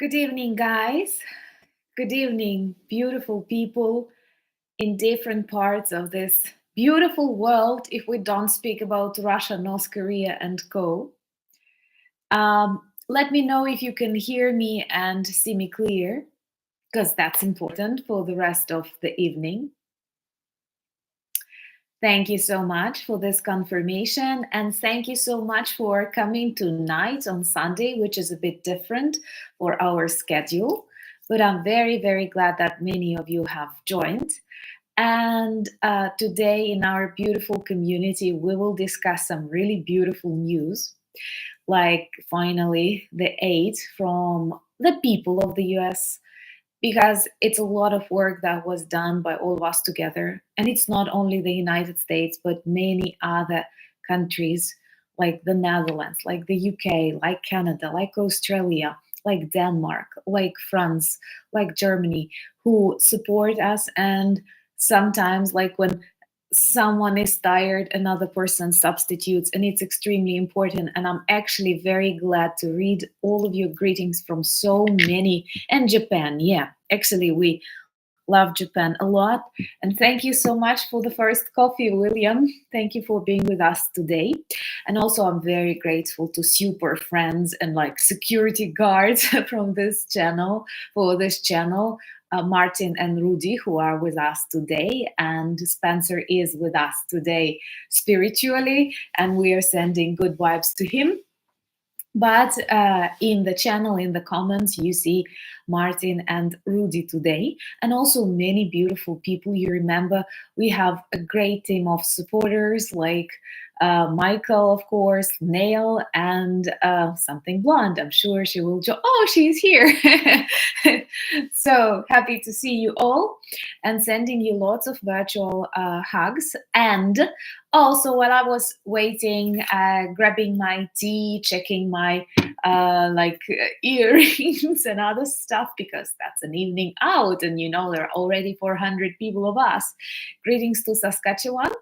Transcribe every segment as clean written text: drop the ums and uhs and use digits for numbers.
Good evening, guys. Good evening, beautiful people in different parts of this beautiful world. If we don't speak about Russia, North Korea, and co. Let me know if you can hear me and see me clear, because that's important for the rest of the evening. Thank you so much for this confirmation, and thank you so much for coming tonight on Sunday, which is a bit different for our schedule. But I'm very, very glad that many of you have joined. And today, in our beautiful community, we will discuss some really beautiful news, like finally the aid from the people of the US, because it's a lot of work that was done by all of us together. And it's not only the United States, but many other countries like the Netherlands, like the UK, like Canada, like Australia, like Denmark, like France, like Germany, who support us. And sometimes, like when someone is tired, another person substitutes, and it's extremely important. And I'm actually very glad to read all of your greetings from so many. And Japan, yeah, actually we love Japan a lot. And thank you so much for the first coffee, William. Thank you for being with us today. And also I'm very grateful to super friends and like security guards from this channel, for this channel, Martin and Rudy, who are with us today, and Spencer is with us today spiritually, and we are sending good vibes to him. But in the channel, in the comments, you see Martin and Rudy today, and also many beautiful people. You remember we have a great team of supporters like Michael, of course, Nail, and something blonde. I'm sure she will join. Oh, she's here. So happy to see you all, and sending you lots of virtual hugs. And also, while I was waiting, grabbing my tea, checking my earrings and other stuff, because that's an evening out, and you know there are already 400 people of us. Greetings to Saskatchewan.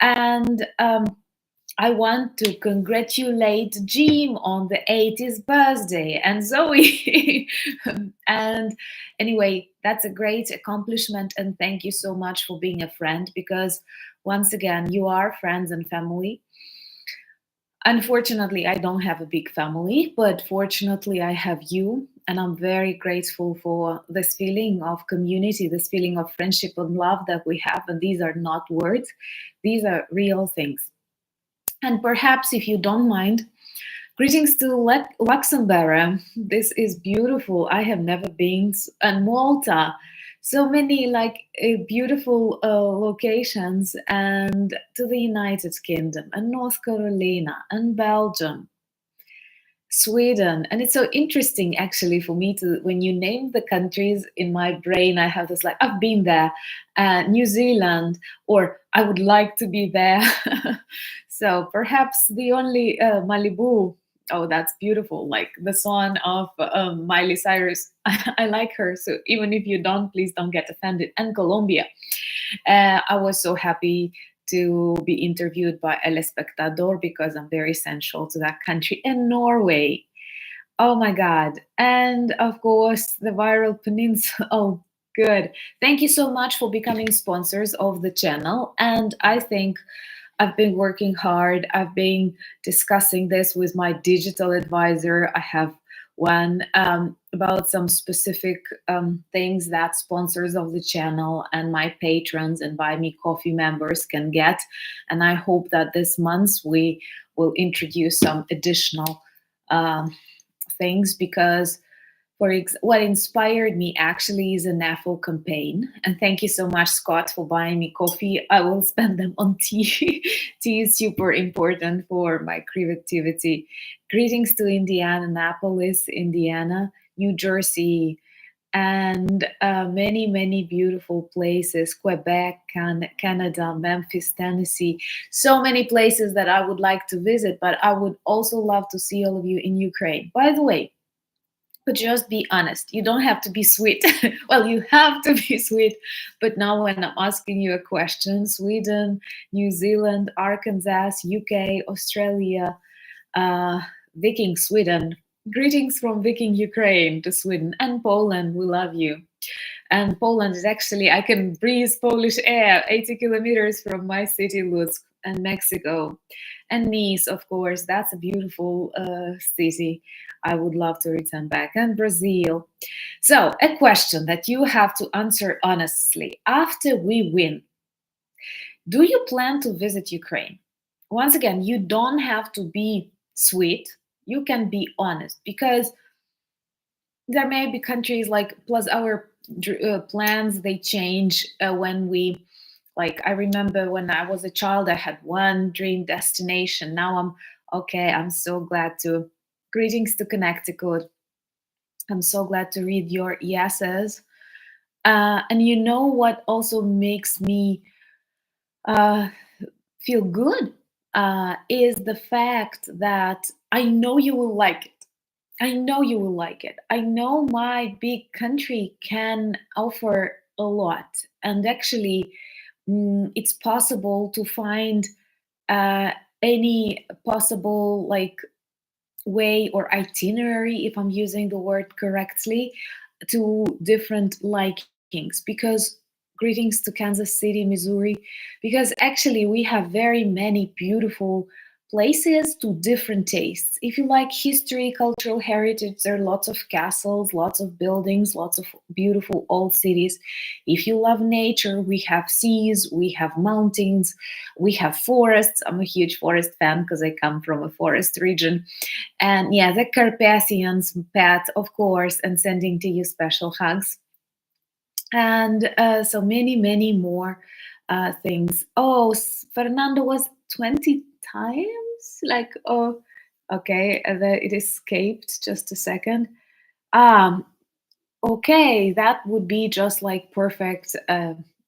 And I want to congratulate Jim on the 80th birthday, and Zoe. And anyway, that's a great accomplishment, and thank you so much for being a friend, because once again, you are friends and family. Unfortunately, I don't have a big family, but fortunately, I have you. And I'm very grateful for this feeling of community, this feeling of friendship and love that we have. And these are not words, these are real things. And perhaps, if you don't mind, greetings to Luxembourg. This is beautiful. I have never been, and Malta. So many beautiful locations, and to the United Kingdom, and North Carolina, and Belgium, Sweden. And it's so interesting actually for me to, when you name the countries, in my brain I have this like, I've been there, New Zealand, or I would like to be there. So perhaps the only Malibu. Oh, that's beautiful, like the song of Miley Cyrus. I like her, so even if you don't, please don't get offended. And Colombia. I was so happy to be interviewed by El Espectador, because I'm very essential to that country. And Norway. Oh my God. And of course, the Viral Peninsula. Oh, good. Thank you so much for becoming sponsors of the channel. And I think I've been working hard. I've been discussing this with my digital advisor. I have one about some specific things that sponsors of the channel and my patrons and Buy Me Coffee members can get. And I hope that this month we will introduce some additional things, because what inspired me actually is an Apple campaign. And thank you so much, Scott, for buying me coffee. I will spend them on tea. Tea is super important for my creativity. Greetings to Indianapolis, Indiana, New Jersey, and many, many beautiful places. Quebec, Canada, Memphis, Tennessee. So many places that I would like to visit, but I would also love to see all of you in Ukraine. By the way, but just be honest. You don't have to be sweet. Well, you have to be sweet. But now when I'm asking you a question, Sweden, New Zealand, Arkansas, UK, Australia, Viking, Sweden, Greetings from Viking, Ukraine to Sweden and Poland. We love you. And Poland is actually, I can breathe Polish air 80 kilometers from my city, Lutsk, and Mexico. And Nice, of course, that's a beautiful city. I would love to return back. And Brazil. So, a question that you have to answer honestly. After we win, do you plan to visit Ukraine? Once again, you don't have to be sweet. You can be honest because there may be countries like plus our plans they change when we like I remember when I was a child I had one dream destination. Now I'm okay. I'm so glad to greetings to Connecticut. I'm so glad to read your yeses. And you know what also makes me uh, feel good is the fact that I know you will like it. I know you will like it. I know my big country can offer a lot. And actually, it's possible to find uh, any possible like way or itinerary, if I'm using the word correctly, to different likings. Because greetings to Kansas City, Missouri, because actually we have very many beautiful places to different tastes. If you like history, cultural heritage, there are lots of castles, lots of buildings, lots of beautiful old cities. If you love nature, we have seas, we have mountains, we have forests. I'm a huge forest fan because I come from a forest region. And yeah, the Carpathians, Pat, of course, and sending to you special hugs. And so many, many more things. Oh, Fernando was 20 times? Like, oh, okay, it escaped just a second. Um, okay, that would be just like perfect.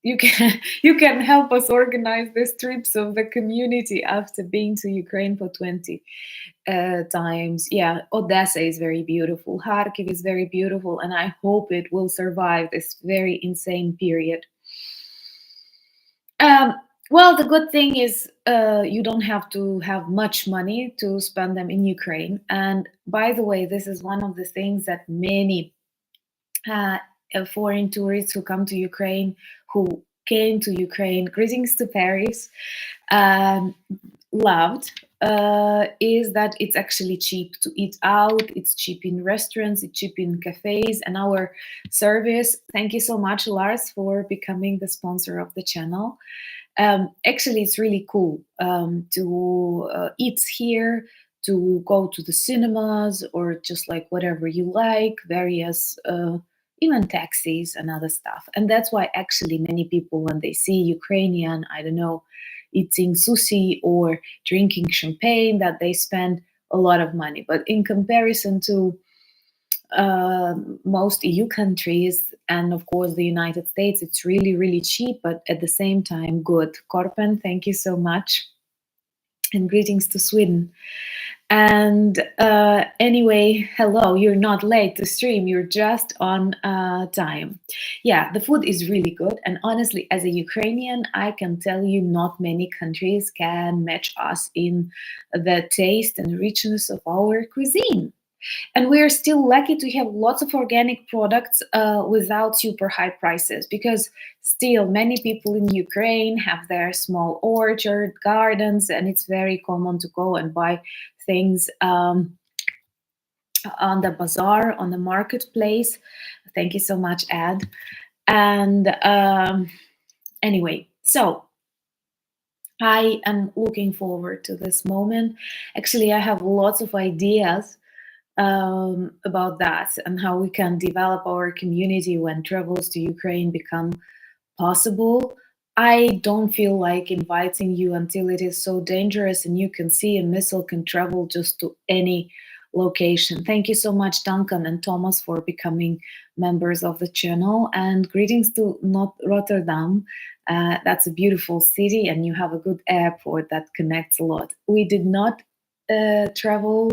You can you can help us organize these trips of the community after being to Ukraine for 20 times. Yeah, Odessa is very beautiful. Kharkiv is very beautiful, and I hope it will survive this very insane period. Um, well, the good thing is you don't have to have much money to spend them in Ukraine. And by the way, this is one of the things that many uh, foreign tourists who come to Ukraine, who came to Ukraine, greetings to Paris, um, loved is that it's actually cheap to eat out. It's cheap in restaurants, it's cheap in cafes, and our service. Thank you so much, Lars, for becoming the sponsor of the channel. Actually, it's really cool to eat here, to go to the cinemas, or just like whatever you like, various even taxis and other stuff. And that's why actually many people, when they see Ukrainian, I don't know, eating sushi or drinking champagne, that they spend a lot of money. But in comparison to most EU countries and of course the United States, it's really, really cheap, but at the same time good. Korpen, thank you so much. And greetings to Sweden. And anyway, hello, you're not late to stream, you're just on time. Yeah, the food is really good. And honestly, as a Ukrainian, I can tell you not many countries can match us in the taste and richness of our cuisine. And we are still lucky to have lots of organic products without super high prices, because still many people in Ukraine have their small orchard gardens, and it's very common to go and buy things on the bazaar, on the marketplace. Thank you so much, Ed. And anyway, so I am looking forward to this moment. Actually, I have lots of ideas about that and how we can develop our community when travels to Ukraine become possible. I don't feel like inviting you until it is so dangerous and you can see a missile can travel just to any location. Thank you so much, Duncan and Thomas, for becoming members of the channel. And greetings to Rotterdam. That's a beautiful city, and you have a good airport that connects a lot. We did not travel,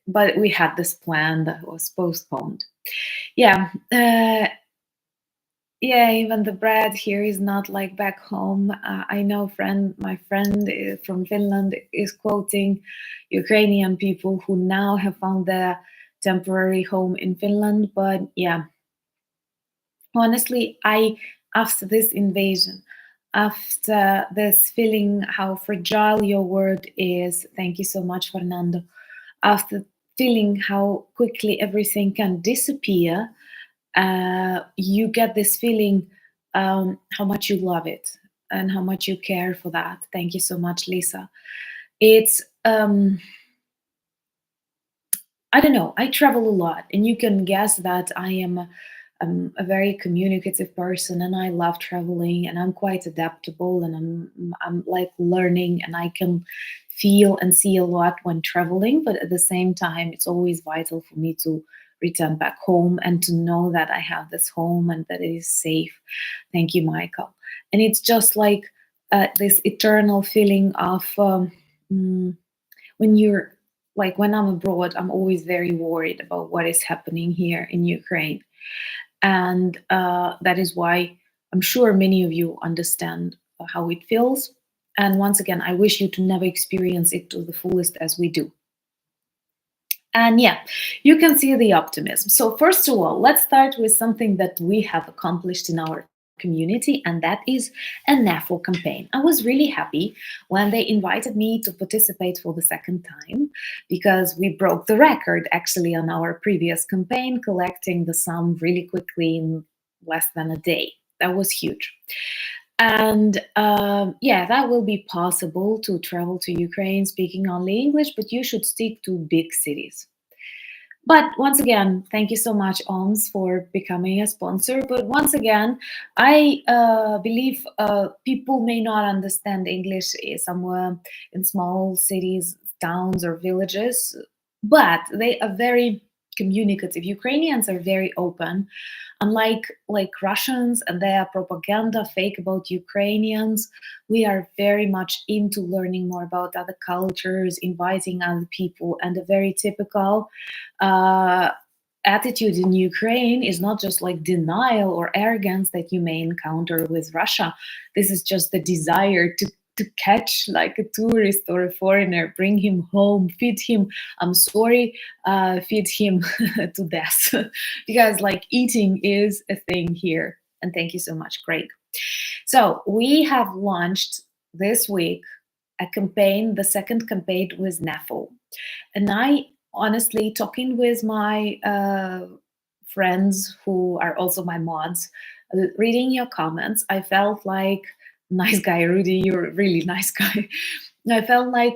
but we had this plan that was postponed. Yeah. Yeah, even the bread here is not like back home. I know my friend from Finland is quoting Ukrainian people who now have found their temporary home in Finland. But yeah, honestly, after this invasion, after this feeling how fragile your word is, thank you so much, Fernando. After feeling how quickly everything can disappear, you get this feeling how much you love it and how much you care for that. Thank you so much, Lisa. It's I don't know. I travel a lot, and you can guess that I am a very communicative person, and I love traveling, and I'm quite adaptable, and I'm like learning, and I can feel and see a lot when traveling. But at the same time, it's always vital for me to return back home and to know that I have this home and that it is safe. Thank you, Michael. And it's just like this eternal feeling of mm, when you're like when I'm abroad, I'm always very worried about what is happening here in Ukraine. And that is why I'm sure many of you understand how it feels. And once again, I wish you to never experience it to the fullest as we do. And yeah, you can see the optimism. So, first of all, let's start with something that we have accomplished in our community, and that is a NAFO campaign. I was really happy when they invited me to participate for the second time because we broke the record actually on our previous campaign, collecting the sum really quickly in less than a day. That was huge. And yeah, that will be possible to travel to Ukraine speaking only English, but you should stick to big cities. But once again, thank you so much, OMS, for becoming a sponsor. But once again, I believe people may not understand English somewhere in small cities, towns, or villages, but they are very communicative. Ukrainians are very open, unlike like Russians and their propaganda fake about Ukrainians. We are very much into learning more about other cultures, inviting other people, and a very typical uh, attitude in Ukraine is not just like denial or arrogance that you may encounter with Russia. This is just the desire to catch like a tourist or a foreigner, bring him home, feed him. I'm sorry, feed him to death because like eating is a thing here. And thank you so much, Craig. So we have launched this week a campaign, the second campaign with NAFO. And I honestly, talking with my friends who are also my mods, reading your comments, I felt like, nice guy, Rudy, you're a really nice guy. I felt like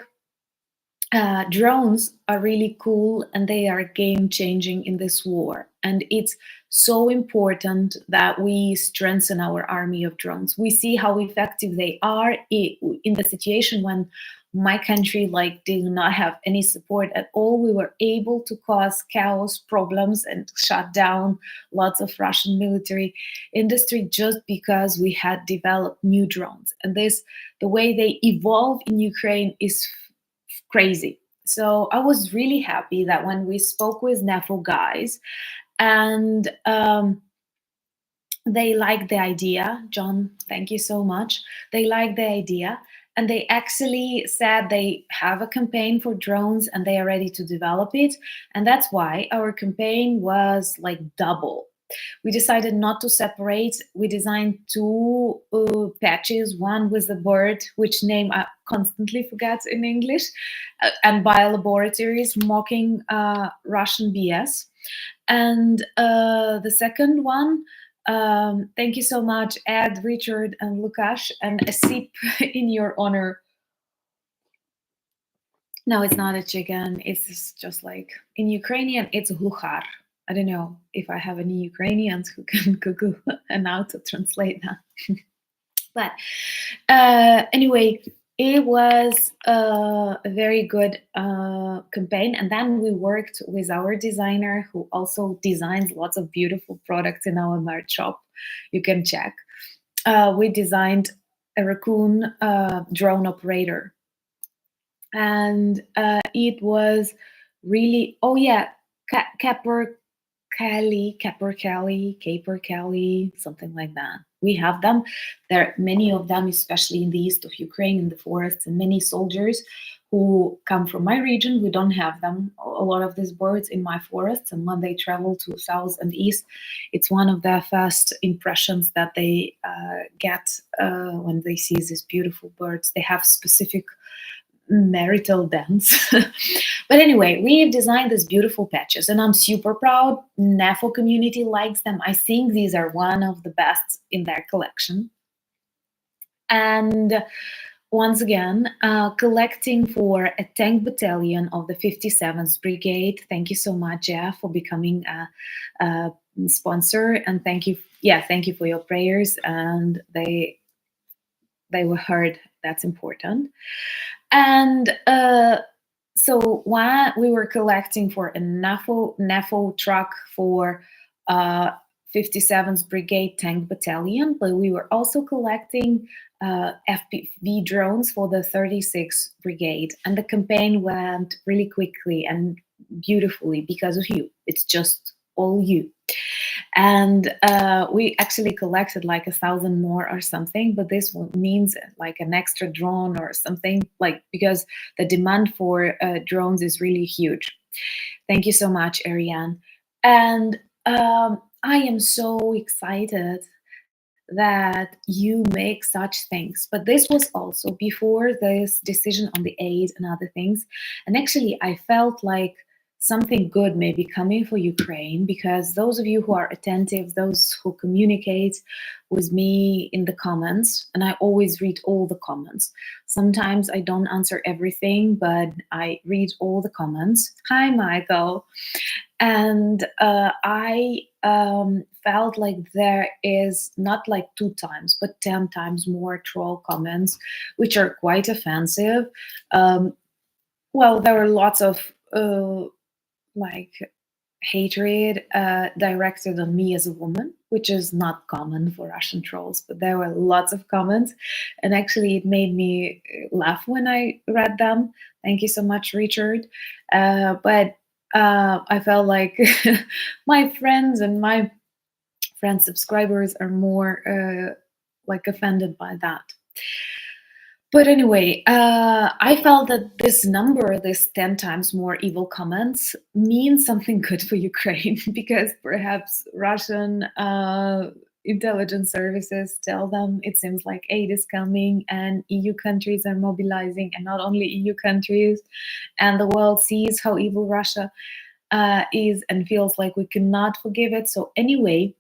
drones are really cool and they are game changing in this war. And it's so important that we strengthen our army of drones. We see how effective they are in the situation when my country like did not have any support at all. We were able to cause chaos, problems, and shut down lots of Russian military industry just because we had developed new drones. And this, the way they evolve in Ukraine is crazy. So I was really happy that when we spoke with NAFO guys and they liked the idea. John, thank you so much. They liked the idea. And they actually said they have a campaign for drones and they are ready to develop it. And that's why our campaign was like double. We decided not to separate. We designed two patches, one with the bird, which name I constantly forget in English, and biolaboratories mocking Russian BS. And the second one, thank you so much, Ed, Richard, and Lukash, and a sip in your honor. No, it's not a chicken. It's just like in Ukrainian, it's gluchar. I don't know if I have any Ukrainians who can Google and how to translate that. But anyway, it was a very good campaign. And then we worked with our designer who also designs lots of beautiful products in our merch shop. You can check. We designed a raccoon drone operator. And it was really, oh yeah, Kelly, Caper Kelly, something like that. We have them. There are many of them, especially in the east of Ukraine, in the forests, and many soldiers who come from my region. We don't have them, a lot of these birds in my forests. And when they travel to south and east, it's one of the first impressions that they get when they see these beautiful birds. They have specific marital dance. But anyway, we designed these beautiful patches and I'm super proud. NAFO community likes them. I think these are one of the best in their collection. And once again, collecting for a tank battalion of the 57th Brigade. Thank you so much, Jeff, for becoming a sponsor, and thank you for your prayers, and they were heard. That's important. And so while we were collecting for a NAFO truck for 57th Brigade Tank Battalion, but we were also collecting FPV drones for the 36th Brigade. And the campaign went really quickly and beautifully because of you. It's just all you. And we actually collected like 1,000 more or something, but this means like an extra drone or something, like, because the demand for drones is really huge. Thank you so much, Ariane. And I am so excited that you make such things. But this was also before this decision on the aid and other things. And actually, I felt like something good may be coming for Ukraine, because those of you who are attentive, those who communicate with me in the comments, and I always read all the comments. Sometimes I don't answer everything, but I read all the comments. Hi, Michael. And I felt like there is not like 2 times, but 10 times more troll comments, which are quite offensive. Well, there were lots of like hatred directed on me as a woman, which is not common for Russian trolls, but there were lots of comments, and actually it made me laugh when I read them. Thank you so much, Richard. But I felt like my friends and my friends subscribers are more like offended by that. But anyway, I felt that this number, this 10 times more evil comments, means something good for Ukraine, because perhaps Russian intelligence services tell them it seems like aid is coming and EU countries are mobilizing, and not only EU countries, and the world sees how evil Russia is and feels like we cannot forgive it. So anyway,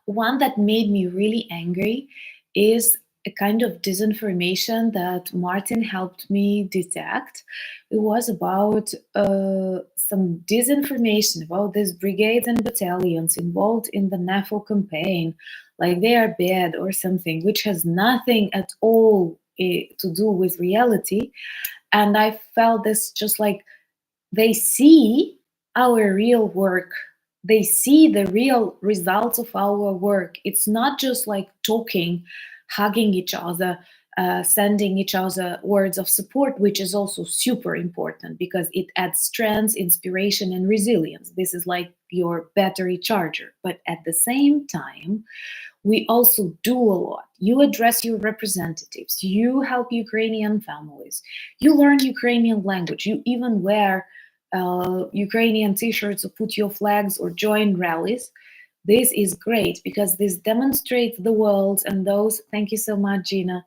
one that made me really angry is a kind of disinformation that Martin helped me detect. It was about some disinformation about these brigades and battalions involved in the NAFO campaign, like they are bad or something, which has nothing at all to do with reality. And I felt this just like they see our real work. They see the real results of our work. It's not just like talking, hugging each other, sending each other words of support, which is also super important because it adds strength, inspiration, and resilience. This is like your battery charger. But at the same time, we also do a lot. You address your representatives, you help Ukrainian families, you learn Ukrainian language, you even wear Ukrainian t-shirts or put your flags or join rallies. This is great because this demonstrates the world and those, thank you so much, Gina,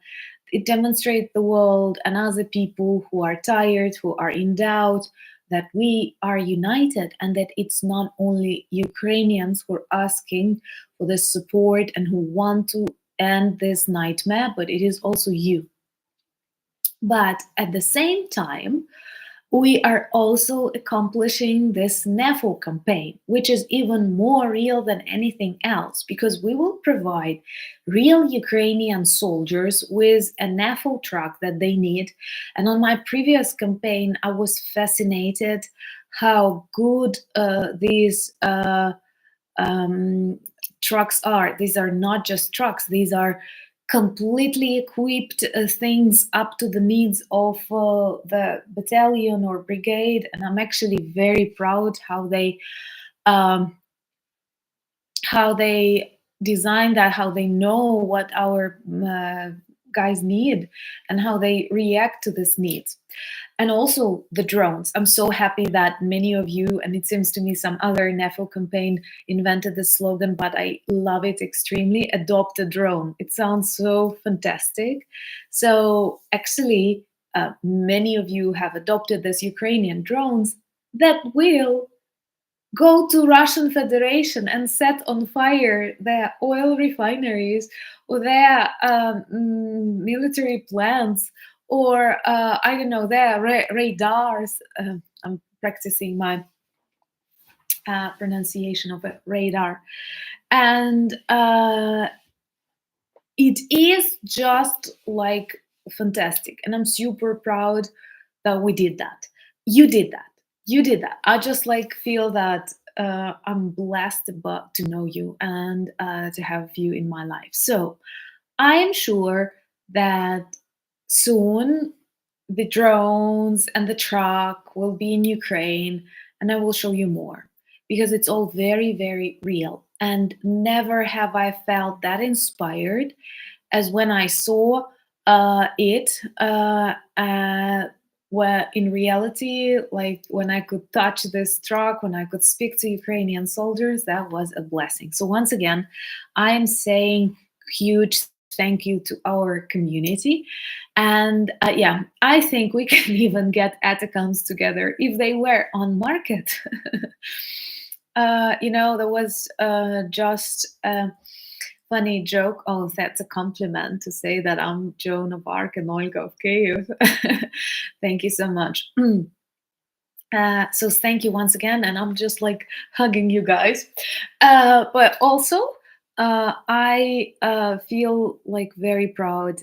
it demonstrates the world and other people who are tired, who are in doubt, that we are united and that it's not only Ukrainians who are asking for this support and who want to end this nightmare, but it is also you. But at the same time, we are also accomplishing this NAFO campaign, which is even more real than anything else, because we will provide real Ukrainian soldiers with a NAFO truck that they need. And on my previous campaign, I was fascinated how good these trucks are. These are not just trucks, these are completely equipped things up to the needs of the battalion or brigade. And I'm actually very proud how they how they design that, how they know what our guys need, and how they react to these needs. And also the drones. I'm so happy that many of you, and it seems to me some other NEFO campaign invented this slogan, but I love it extremely. Adopt a drone. It sounds so fantastic. So actually, many of you have adopted this Ukrainian drones that will go to Russian Federation and set on fire their oil refineries or their military plants, or I don't know, their radars. I'm practicing my pronunciation of a radar. And it is just like fantastic. And I'm super proud that we did that. You did that. You did that. I just like feel that I'm blessed about to know you and to have you in my life. So I am sure that soon the drones and the truck will be in Ukraine, and I will show you more, because it's all very, very real. And never have I felt that inspired as when I saw it, where in reality, like when I could touch this truck, when I could speak to Ukrainian soldiers, that was a blessing. So once again, I am saying huge thank you to our community. And yeah, I think we can even get Atacams together if they were on market. There was just a funny joke. Oh, that's a compliment to say that I'm Joan of Arc and Olga of Kiev. Thank you so much. So thank you once again, and I'm just like hugging you guys. But also, I feel like very proud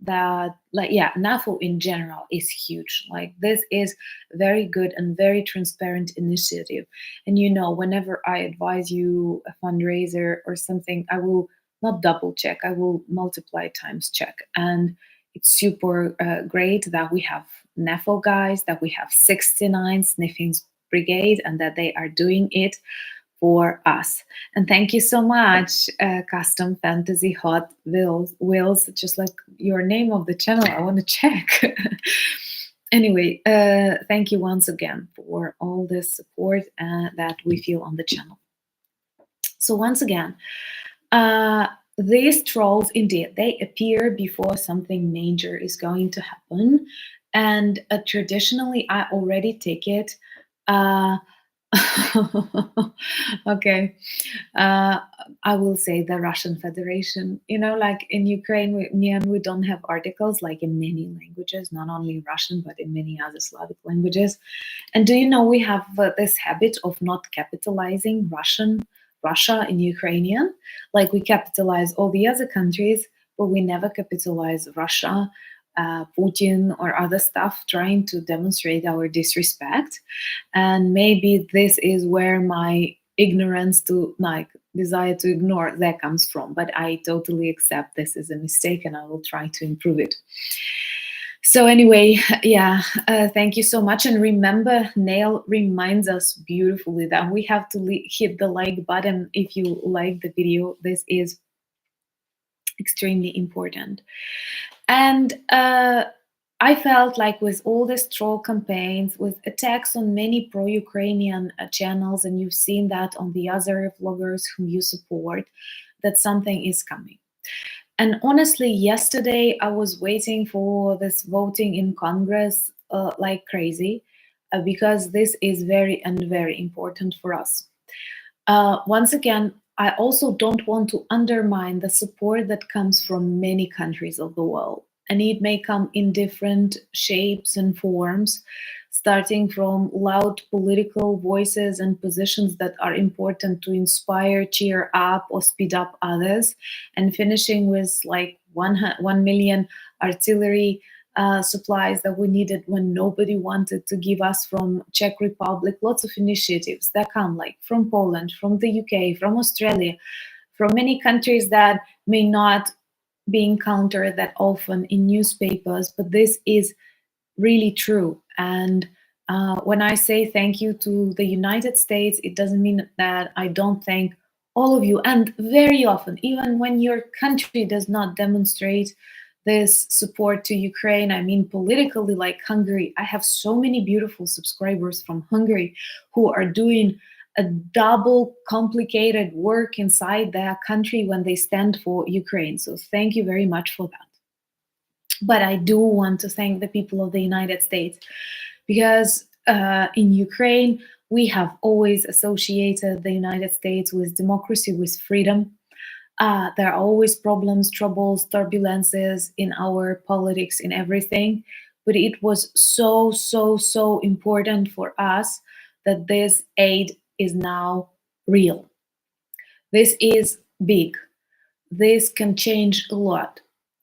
that, like, yeah, NAFO in general is huge. Like, this is very good and very transparent initiative. And whenever I advise you a fundraiser or something, I will not double check, I will multiply times check. And it's super great that we have NAFO guys, that we have 69 Sniffing Brigade, and that they are doing it for us. And thank you so much, Custom Fantasy Hot Wheels, just like your name of the channel. I want to check. Anyway, thank you once again for all this support that we feel on the channel. So once again, these trolls, indeed, they appear before something major is going to happen. And traditionally, I already take it. Okay, I will say the Russian Federation. Like in Ukrainian, we don't have articles like in many languages, not only Russian, but in many other Slavic languages. And do you know we have this habit of not capitalizing Russia in Ukrainian? Like, we capitalize all the other countries, but we never capitalize Russia, Putin, or other stuff, trying to demonstrate our disrespect. And maybe this is where my ignorance to desire to ignore that comes from. But I totally accept this is a mistake, and I will try to improve it. So anyway, yeah, thank you so much. And remember, Nail reminds us beautifully that we have to hit the like button if you like the video. This is extremely important. And I felt like with all these troll campaigns, with attacks on many pro-Ukrainian channels, and you've seen that on the other vloggers whom you support, that something is coming. And honestly, yesterday I was waiting for this voting in Congress like crazy, because this is very important for us. Once again, I also don't want to undermine the support that comes from many countries of the world. And it may come in different shapes and forms, starting from loud political voices and positions that are important to inspire, cheer up, or speed up others, and finishing with like 1 million artillery supplies that we needed when nobody wanted to give us from Czech Republic. Lots of initiatives that come like from Poland, from the UK, from Australia, from many countries that may not be encountered that often in newspapers, but this is really true. And When I say thank you to the United States, it doesn't mean that I don't thank all of you. And very often, even when your country does not demonstrate this support to Ukraine, I mean, politically, like Hungary, I have so many beautiful subscribers from Hungary who are doing a double complicated work inside their country when they stand for Ukraine. So thank you very much for that. But I do want to thank the people of the United States because in Ukraine, we have always associated the United States with democracy, with freedom. There are always problems, troubles, turbulences in our politics, in everything. But it was so, so, so important for us that this aid is now real. This is big. This can change a lot.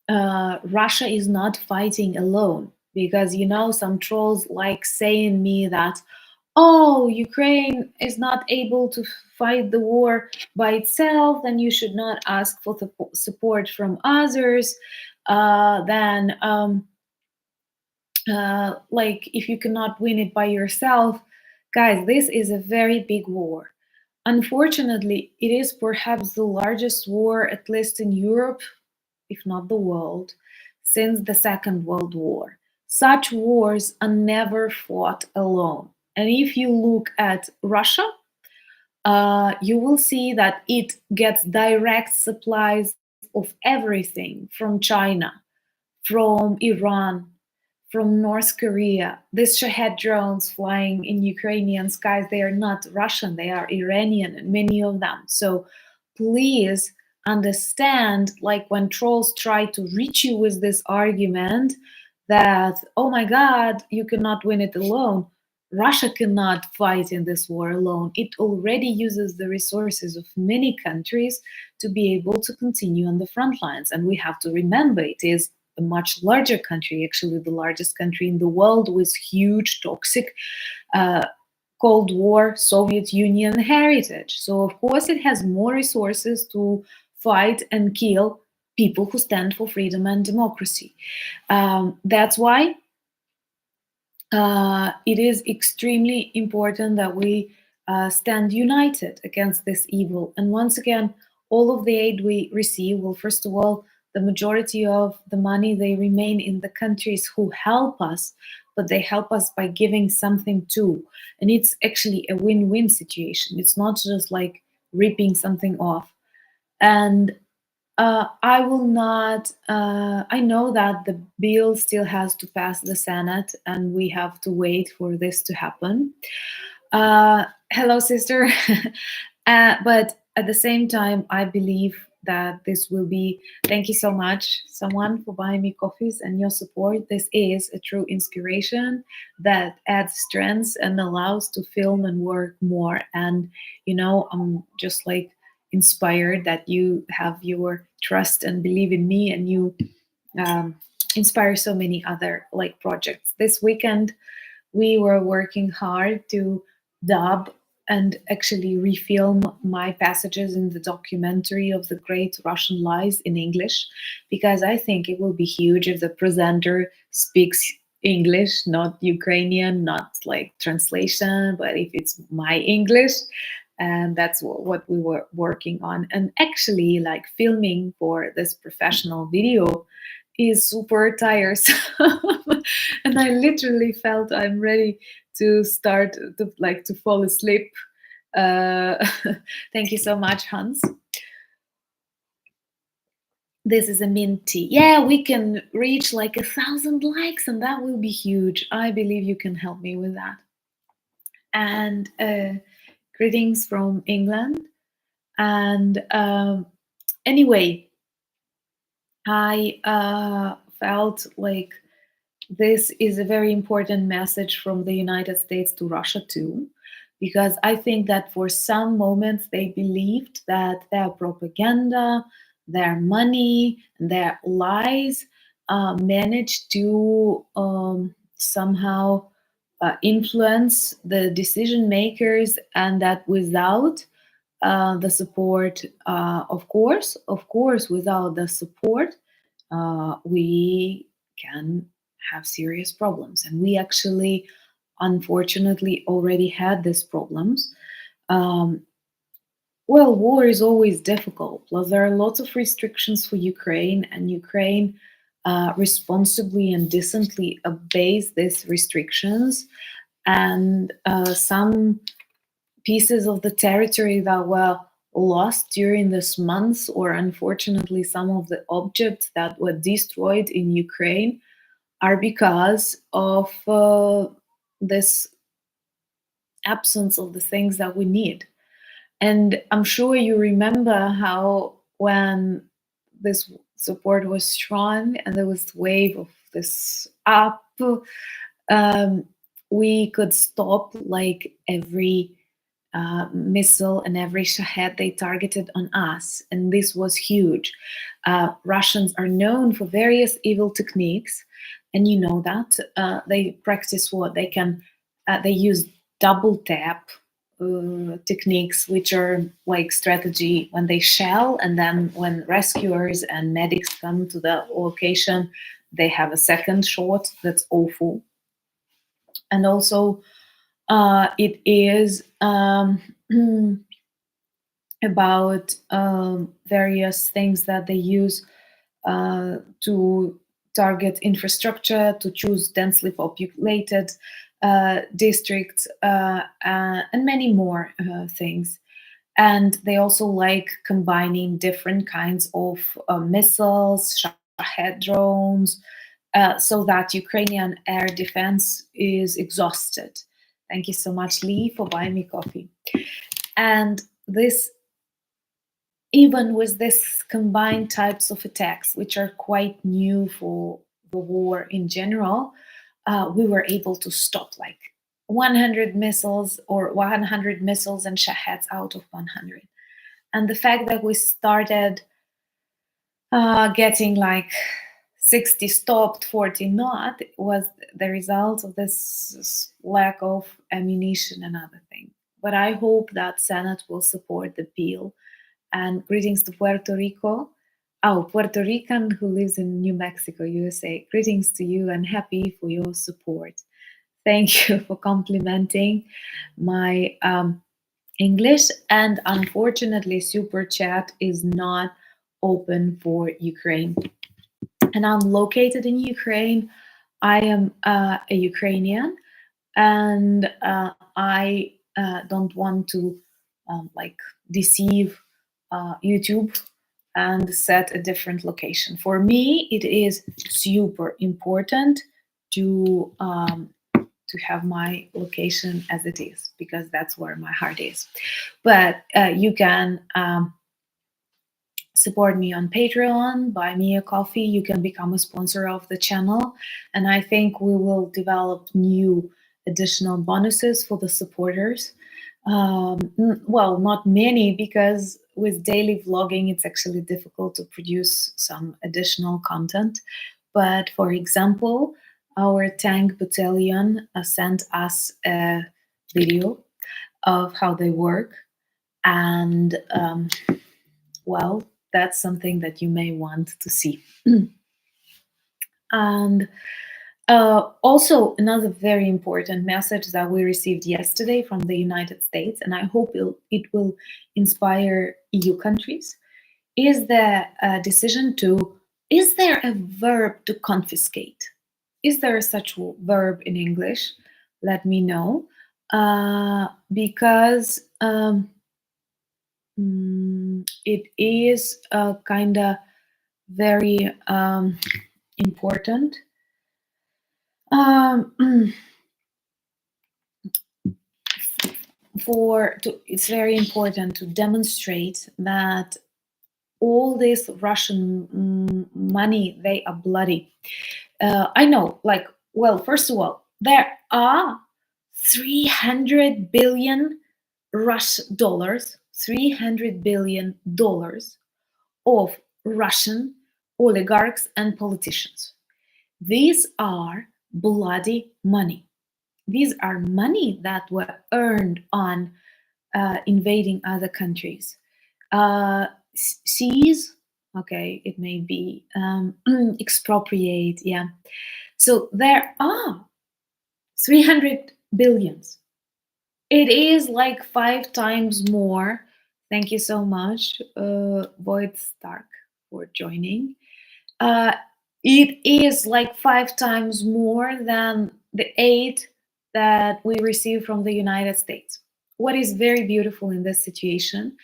Russia is not fighting alone because, you know, some trolls like saying me that, oh, Ukraine is not able to fight the war by itself, then you should not ask for the support from others. Then, like, if you cannot win it by yourself, guys, this is a very big war. Unfortunately, it is perhaps the largest war, at least in Europe, if not the world, since the Second World War. Such wars are never fought alone. And if you look at Russia, you will see that it gets direct supplies of everything from China, from Iran, from North Korea. These Shahed drones flying in Ukrainian skies, they are not Russian, they are Iranian, and many of them. So please understand, like when trolls try to reach you with this argument that, oh my God, you cannot win it alone. Russia cannot fight in this war alone. It already uses the resources of many countries to be able to continue on the front lines. And we have to remember it is a much larger country, actually the largest country in the world, with huge toxic Cold War Soviet Union heritage. So of course it has more resources to fight and kill people who stand for freedom and democracy. That's why it is extremely important that we stand united against this evil. And once again, all of the aid we receive will, first of all, the majority of the money, they remain in the countries who help us, but they help us by giving something too. And it's actually a win-win situation. It's not just like ripping something off. And I will not. I know that the bill still has to pass the Senate, and we have to wait for this to happen. Hello, sister. But at the same time, I believe that this will be. Thank you so much, someone, for buying me coffees and your support. This is a true inspiration that adds strength and allows to film and work more. And you know, I'm just like inspired that you have your trust and believe in me, and you inspire so many other like projects. This weekend we were working hard to dub and actually refilm my passages in the documentary of the Great Russian Lies in English, because I think it will be huge if the presenter speaks English, not Ukrainian, not like translation, but if it's my English. And that's what we were working on. And actually, like filming for this professional video is super tiresome. And I literally felt I'm ready to start to like to fall asleep. Thank you so much, Hans. This is a minty. Yeah, we can reach like 1,000 likes, and that will be huge. I believe you can help me with that. And greetings from England. And anyway, I felt like this is a very important message from the United States to Russia too, because I think that for some moments they believed that their propaganda, their money, their lies managed to somehow influence the decision makers, and that without the support, of course, without the support, we can have serious problems. And we actually unfortunately already had these problems. Um, well, war is always difficult. Plus, there are lots of restrictions for Ukraine, and Ukraine responsibly and decently obeys these restrictions. And some pieces of the territory that were lost during this month, or unfortunately, some of the objects that were destroyed in Ukraine, are because of this absence of the things that we need. And I'm sure you remember how when this support was strong and there was wave of this up, um, we could stop like every missile and every shahed they targeted on us, and this was huge. Russians are known for various evil techniques, and you know that they practice what they can. They use double tap techniques, which are like strategy when they shell, and then when rescuers and medics come to the location, they have a second shot. That's awful. And also, it is about various things that they use to target infrastructure, to choose densely populated districts, and many more things. And they also like combining different kinds of missiles, Shahed drones, so that Ukrainian air defense is exhausted. Thank you so much, Lee, for buying me coffee. And this, even with this combined types of attacks, which are quite new for the war in general, we were able to stop like 100 missiles or 100 missiles and Shaheds out of 100. And the fact that we started getting like 60 stopped, 40 not, was the result of this lack of ammunition and other things. But I hope that Senate will support the bill. And greetings to Puerto Rico. Oh, Puerto Rican who lives in New Mexico, USA. Greetings to you and happy for your support. Thank you for complimenting my English. And unfortunately, Super Chat is not open for Ukraine. And I'm located in Ukraine. I am a Ukrainian, and I don't want to like deceive YouTube and set a different location. For me, it is super important to have my location as it is, because that's where my heart is. But you can support me on Patreon, buy me a coffee, you can become a sponsor of the channel, and I think we will develop new additional bonuses for the supporters. Well, not many, because with daily vlogging it's actually difficult to produce some additional content. But for example, our tank battalion sent us a video of how they work, and well, that's something that you may want to see. And also, another very important message that we received yesterday from the United States, and I hope it will inspire EU countries, is the decision to, is there a verb to confiscate? Is there such a verb in English? Let me know. Because it is kind of very important. It's very important to demonstrate that all this Russian money, they are bloody. I know, like, well, first of all, there are 300 billion dollars, $300 billion of Russian oligarchs and politicians. These are bloody money. These are money that were earned on invading other countries. Seize, okay, it may be expropriate, yeah. So there are 300 billions. It is like 5 times more. Thank you so much, Void Stark, for joining. Uh, it is like 5 times more than the aid that we receive from the United States. What is very beautiful in this situation,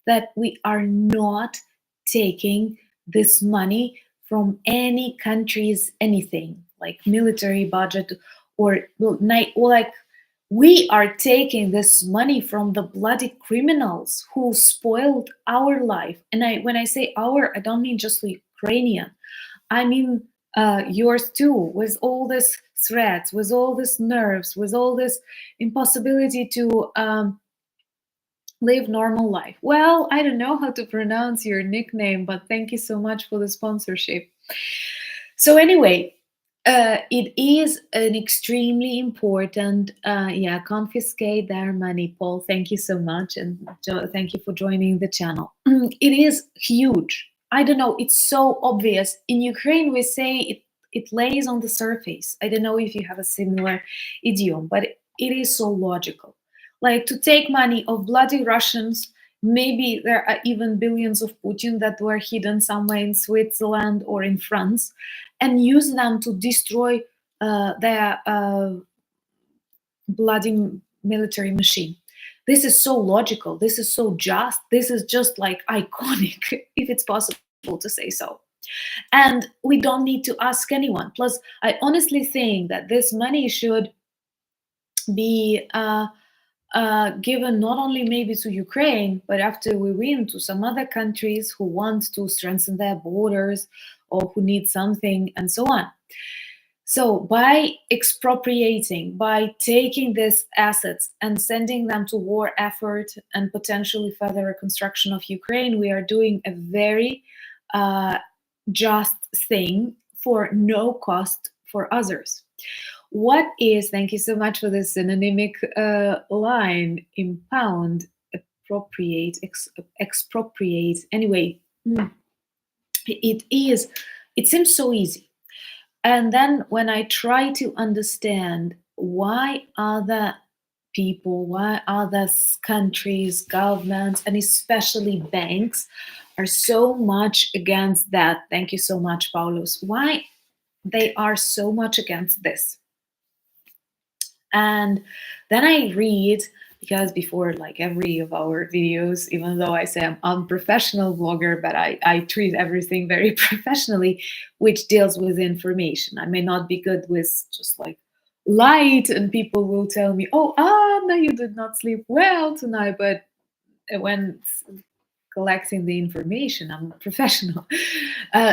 that we are not taking this money from any country's anything like military budget or like we are taking this money from the bloody criminals who spoiled our life. And when I say our, I don't mean just the Ukrainian. I mean yours too, with all this threats, with all this nerves, with all this impossibility to live normal life. Well, I don't know how to pronounce your nickname, but thank you so much for the sponsorship. So anyway, it is an extremely important, confiscate their money, Paul. Thank you so much, and thank you for joining the channel. It is huge. I don't know. It's so obvious. In Ukraine, we say it lays on the surface. I don't know if you have a similar idiom, but it is so logical. Like to take money of bloody Russians. Maybe there are even billions of Putin that were hidden somewhere in Switzerland or in France, and use them to destroy their bloody military machine. This is so logical. This is so just. This is just like iconic, if it's possible to say so. And we don't need to ask anyone. Plus, I honestly think that this money should be given not only maybe to Ukraine, but after we win, to some other countries who want to strengthen their borders or who need something, and so on. So by expropriating, by taking these assets and sending them to war effort and potentially further reconstruction of Ukraine, we are doing a very just thing for no cost for others. What is, thank you so much for this synonymic line, impound, appropriate, expropriate. Anyway, it seems so easy. And then when I try to understand why other people, why other countries, governments, and especially banks are so much against that, thank you so much, Paulos, why they are so much against this. And then I read, because before, like every of our videos, even though I say I'm unprofessional blogger, but I treat everything very professionally, which deals with information. I may not be good with just like light, and people will tell me, oh, no, you did not sleep well tonight. But when collecting the information, I'm a professional.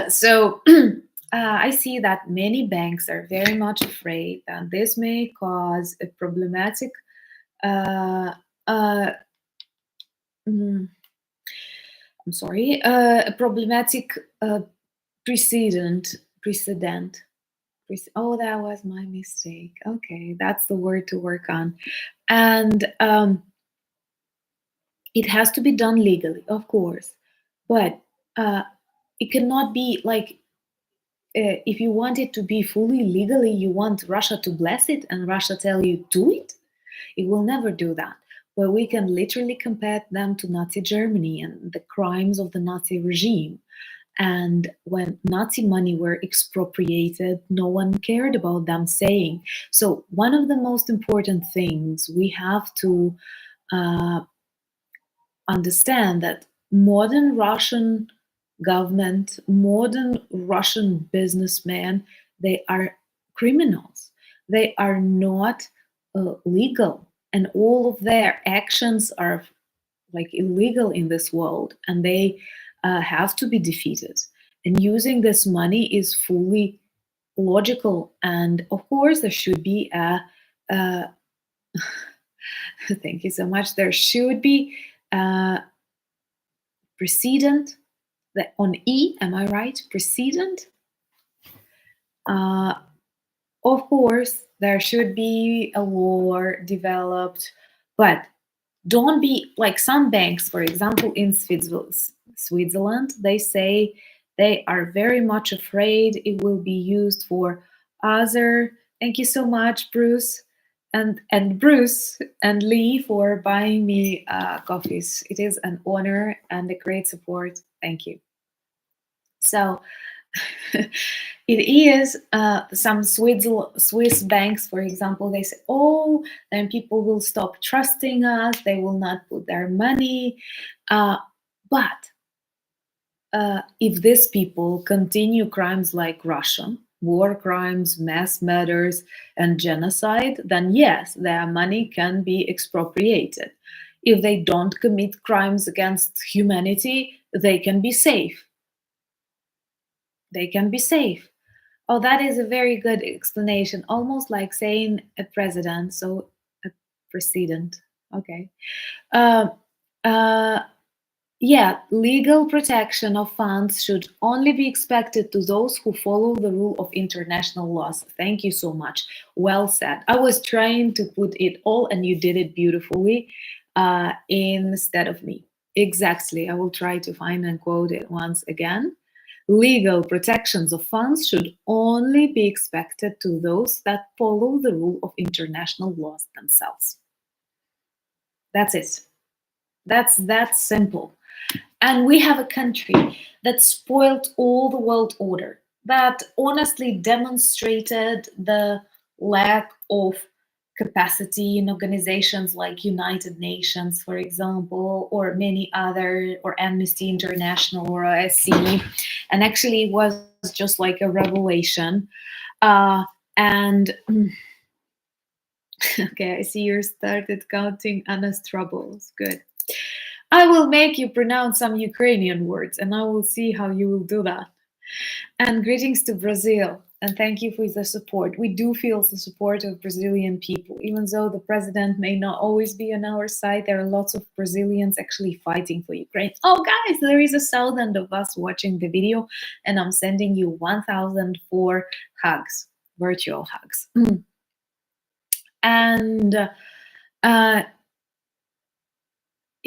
So I see that many banks are very much afraid that this may cause a problematic a problematic precedent. Oh, that was my mistake. Okay, that's the word to work on. And it has to be done legally, of course, but it cannot be like, if you want it to be fully legally, you want Russia to bless it and Russia tell you do it. It will never do that. But we can literally compare them to Nazi Germany and the crimes of the Nazi regime. And when Nazi money were expropriated, no one cared about them saying. So one of the most important things we have to understand that modern Russian government, modern Russian businessmen, they are criminals. They are not legal, and all of their actions are like illegal in this world, and they have to be defeated. And using this money is fully logical, and of course there should be a thank you so much. There should be a precedent that on E, am I right? Precedent. Of course, there should be a law developed, but don't be like some banks, for example, in Switzerland, they say they are very much afraid it will be used for other. Thank you so much, Bruce. and Bruce and Lee for buying me coffees. It is an honor and a great support. Thank you. So it is some Swiss banks, for example, they say, oh, then people will stop trusting us. They will not put their money. But if these people continue crimes like Russia, war crimes, mass murders, and genocide, then yes, their money can be expropriated. If they don't commit crimes against humanity, they can be safe. They can be safe. Oh, that is a very good explanation. Almost like saying a president, so a precedent. Okay. Uh, uh, Yeah, legal protection of funds should only be expected to those who follow the rule of international laws. Thank you so much. Well said. I was trying to put it all, and you did it beautifully instead of me. Exactly. I will try to find and quote it once again. Legal protections of funds should only be expected to those that follow the rule of international laws themselves. That's it. That's that simple. And we have a country that spoiled all the world order, that honestly demonstrated the lack of capacity in organizations like United Nations, for example, or many other, or Amnesty International or OSCE. And actually, it was just like a revelation. And okay, I see you started counting Anna's troubles. Good. I will make you pronounce some Ukrainian words, and I will see how you will do that. And greetings to Brazil, and thank you for the support. We do feel the support of Brazilian people. Even though the president may not always be on our side, there are lots of Brazilians actually fighting for Ukraine. Oh, guys, there is 1,000 of us watching the video, and I'm sending you 1,004 hugs, virtual hugs. And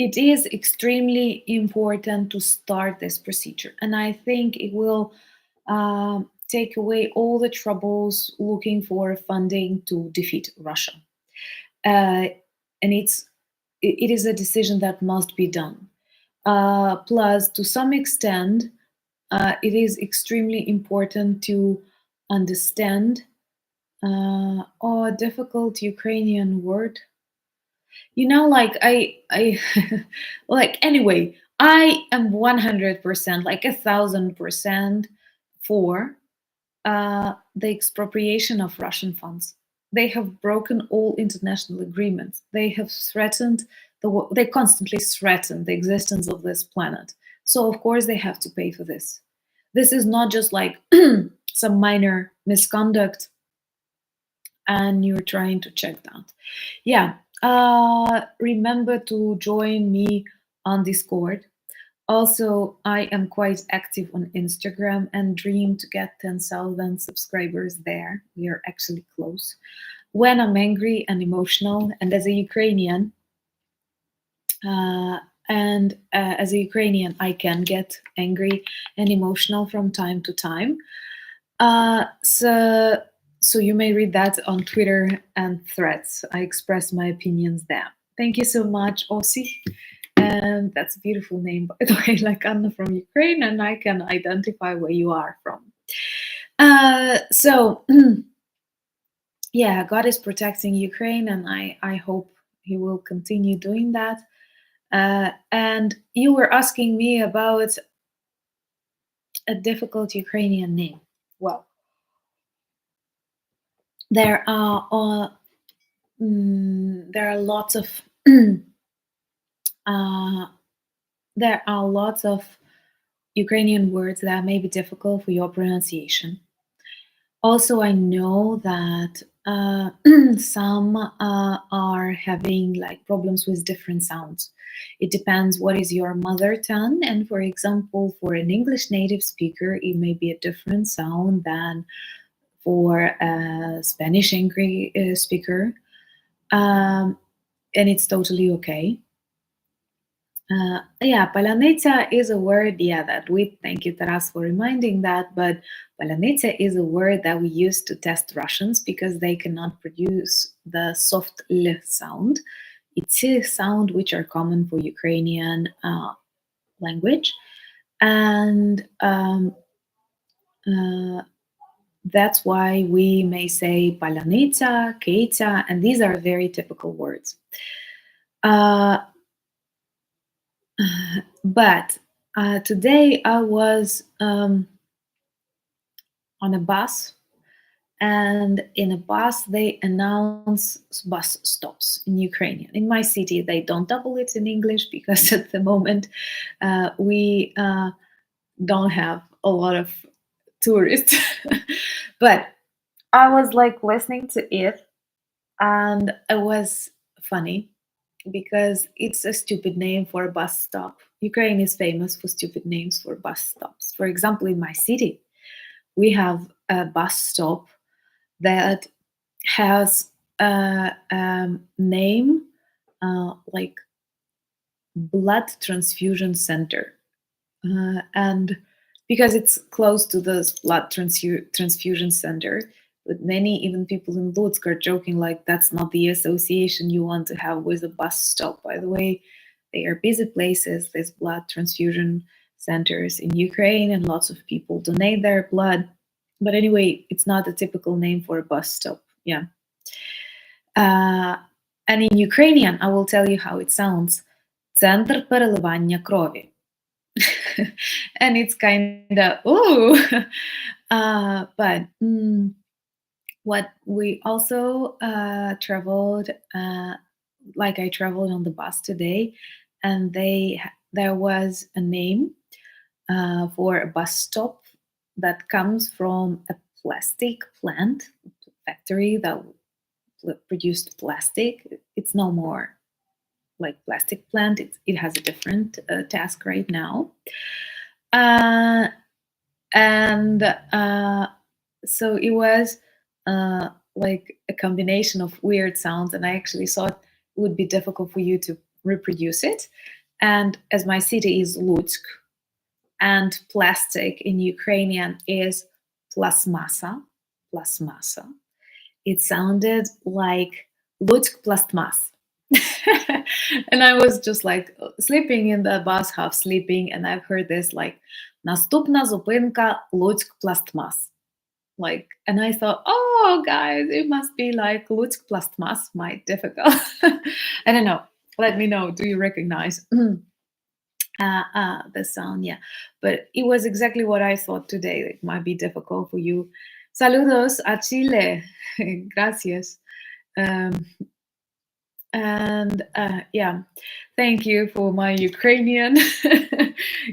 it is extremely important to start this procedure, and I think it will take away all the troubles looking for funding to defeat Russia. And it is a decision that must be done. Plus, to some extent, it is extremely important to understand a difficult Ukrainian word. Like I like, anyway, I am 100%, like 1,000% for the expropriation of Russian funds. They have broken all international agreements. They have threatened they constantly threaten the existence of this planet. So of course they have to pay for this. This is not just like some minor misconduct and you're trying to check that. Yeah. Remember to join me on Discord. Also, I am quite active on Instagram and dream to get 10,000 subscribers there. We are actually close. When I'm angry and emotional, and as a Ukrainian, I can get angry and emotional from time to time. So you may read that on Twitter and Threads. I express my opinions there. Thank you so much, Ossi. And that's a beautiful name, by the way, like Anna from Ukraine, and I can identify where you are from. Yeah, God is protecting Ukraine, and I hope He will continue doing that. And you were asking me about a difficult Ukrainian name. Well, there are lots of there are lots of Ukrainian words that may be difficult for your pronunciation. Also, I know that some are having like problems with different sounds. It depends what is your mother tongue, and for example, for an English native speaker, it may be a different sound than for a Spanish speaker, and it's totally okay. Yeah, palanica is a word, yeah, that we thank you, Taras, for reminding that. But palanica is a word that we use to test Russians because they cannot produce the soft L sound. It's a sound which are common for Ukrainian language. And uh, that's why we may say palanica, keita, and these are very typical words. Uh, but today I was on a bus, and in a bus they announce bus stops in Ukrainian. In my city, they don't double it in English because at the moment we don't have a lot of tourists. But I was like listening to it, and it was funny because it's a stupid name for a bus stop. Ukraine is famous for stupid names for bus stops. For example, in my city, we have a bus stop that has a name like blood transfusion center. And because it's close to the blood transfusion center, but many even people in Lutsk are joking like that's not the association you want to have with a bus stop. By the way, they are busy places. There's blood transfusion centers in Ukraine, and lots of people donate their blood. But anyway, it's not a typical name for a bus stop. Yeah. And in Ukrainian, I will tell you how it sounds. Центр переливання крові. And it's kind of, ooh. But what we also traveled, like I traveled on the bus today, and there was a name for a bus stop that comes from a plastic plant factory that produced plastic. It's no more like plastic plant. It has a different task right now. And so it was like a combination of weird sounds, and I actually thought it would be difficult for you to reproduce it. And as my city is Lutsk, and plastic in Ukrainian is plasmasa, plasmasa, it sounded like Lutsk plastmas. And I was just like sleeping in the bus, half sleeping, and I've heard this like Наступна зупинка Луцьк пластмас. Like, and I thought, oh, guys, it must be like Lutsk plastmas, my difficult. I don't know. Let me know. Do you recognize the sound? Yeah, but it was exactly what I thought today. It might be difficult for you. Saludos a Chile. Gracias. And yeah, thank you for my Ukrainian.